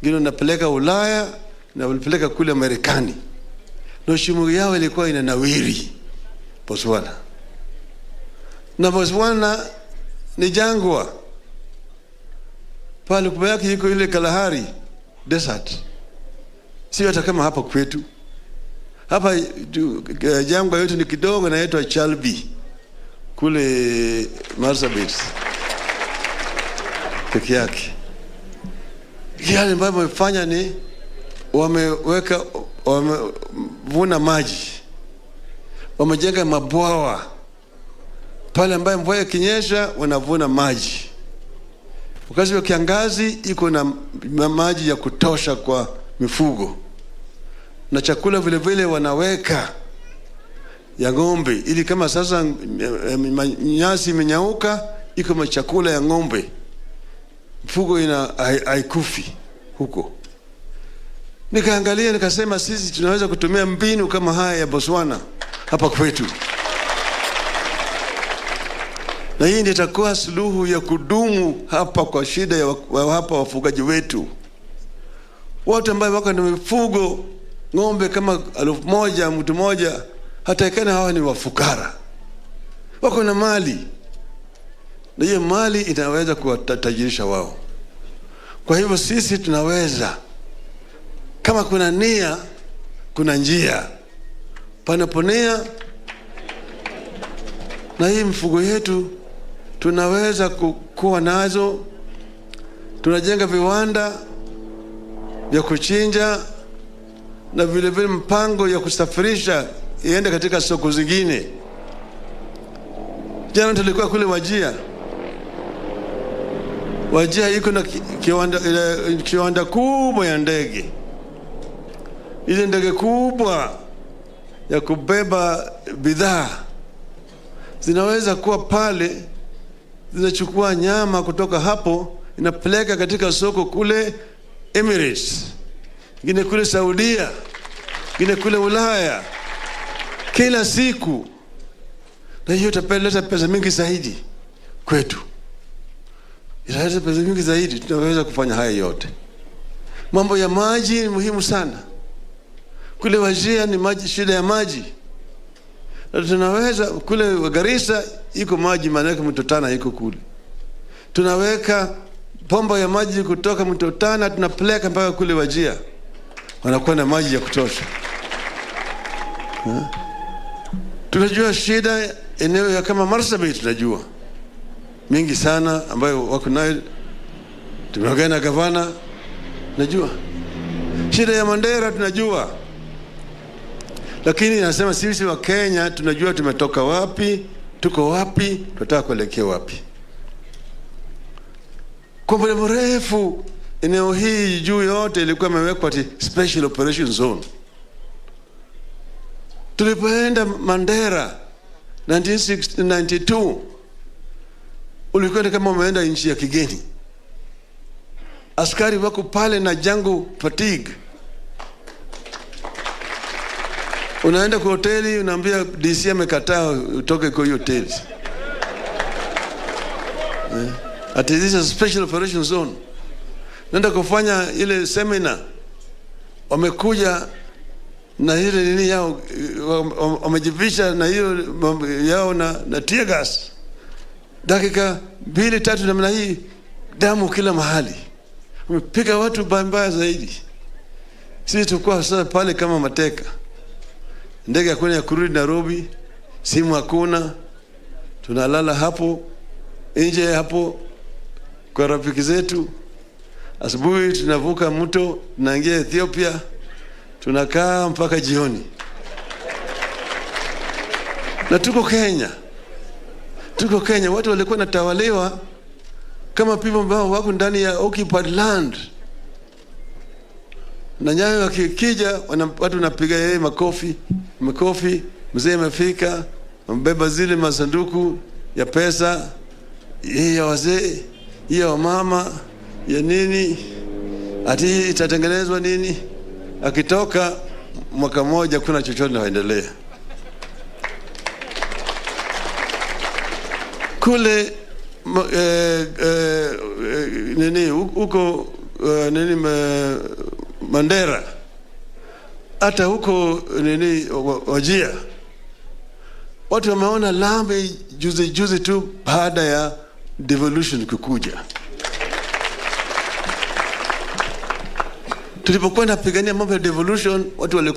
ngine wanapeleka Ulaya na walipeleka kule Marekani. Na uchumi yao ilikuwa inanawiri Botswana. Na Botswana ni jangwa. Pale kwa yake iko ile Kalahari desert. Sio hata kama hapa kwetu. Hapa jangwa yetu ni kidogo na yetu Chalbi kule Mozambique peke yake. Yale ambayo wamefanya ni wamevuna maji, wamejenga mabwawa pale ambayo mvua ikinyesha wanavuna maji. Wakati wa kiangazi iko na maji ya kutosha kwa mifugo, na chakula vile vile wanaweka ya ng'ombe, ili kama sasa nyasi imenyauka, iko chakula ya ng'ombe, mifugo haikufi huko. Nikaangalia nikasema sisi tunaweza kutumia mbinu kama haya ya Botswana hapa kwetu, na hii ndiyo itakuwa suluhu ya kudumu hapa kwa shida ya hapa wafugaji wetu. Watu ambao wako na mifugo ng'ombe kama 1,000 mtu mmoja, hata ikana hawa ni wafukara, wako na mali, na hiyo mali inaweza kuwatajirisha wao. Kwa hivyo sisi tunaweza, kama kuna nia kuna njia, panaponia. Na hii mfugo yetu tunaweza kuwa nazo. Tunajenga viwanda vya kuchinja na vile vile mpango ya kusafirisha iende katika soko zingine. Jana tulikuwa kule Wajia iko na kiwanda kubwa ya ndege. Ile ndege kubwa ya kubeba bidhaa zinaweza kuwa pale, zinachukua nyama kutoka hapo inapeleka katika soko kule Emirates, ngine kule Saudia, ngine kule Ulaya kila siku. Na hiyo itapeleta pesa mingi zaidi kwetu. Italeta pesa mingi zaidi, tunaweza kufanya haya yote. Mambo ya maji ni muhimu sana. Kule Wajia ni maji, shida ya maji. Na tunaweza kule Garissa iko maji, maana mto Tana iko kule. Tunaweka bomba ya maji kutoka mto Tana tunapeleka mpaka kule Wajia. wanakuwa na maji ya kutosha. Tunajua shida eneo ya kama Marsabit, tunajua mingi sana ambayo wako nayo. Tumeongea na gavana, najua shida ya Mandera, tunajua. Lakini nasema sisi wa Kenya tunajua tumetoka wapi, tuko wapi, tunataka kuelekea wapi. Kwa muda mrefu eneo hii juu yote ilikuwa imewekwa special operation zone. Tulipoenda Mandera 1992 ulikuwa kama umeenda nchi ya kigeni. Askari wako pale na jungle fatigue. Unaenda kwa hoteli, unaambia DC amekataa utoke kwa hiyo hoteli. At this is a special operation zone. Nenda kufanya ile seminar. Wamekuja na ile nini yao, wamejivisha na hiyo yao na tear gas. Dakika 2-3 namna hii, damu kila mahali. Wamepiga watu mbaya zaidi. Sisi tulikuwa sasa pale kama mateka. Ndege hakuna ya kurudi Nairobi, simu hakuna. Tunalala hapo nje hapo kwa rafiki zetu. Asubuhi tunavuka mto, tunaingia Ethiopia, tunakaa mpaka jioni. Na tuko Kenya. Tuko Kenya, watu walikuwa natawaliwa kama people ambao wako ndani ya occupied land. Na Nyayo wakikija, watu wanapiga yeye makofi, mzee amefika, mbeba zile masanduku ya pesa, ya wazee, ya wamama, ya nini, ati itatengenezwa nini. Akitoka mwaka mmoja kuna chochote naendelea. Kule nini huko nini Mandera, hata huko nini Wajia, watu wameona lami juzi tu baada ya devolution kukuja. Tulipokuwa napigania mambo ya devolution, watu walikuwa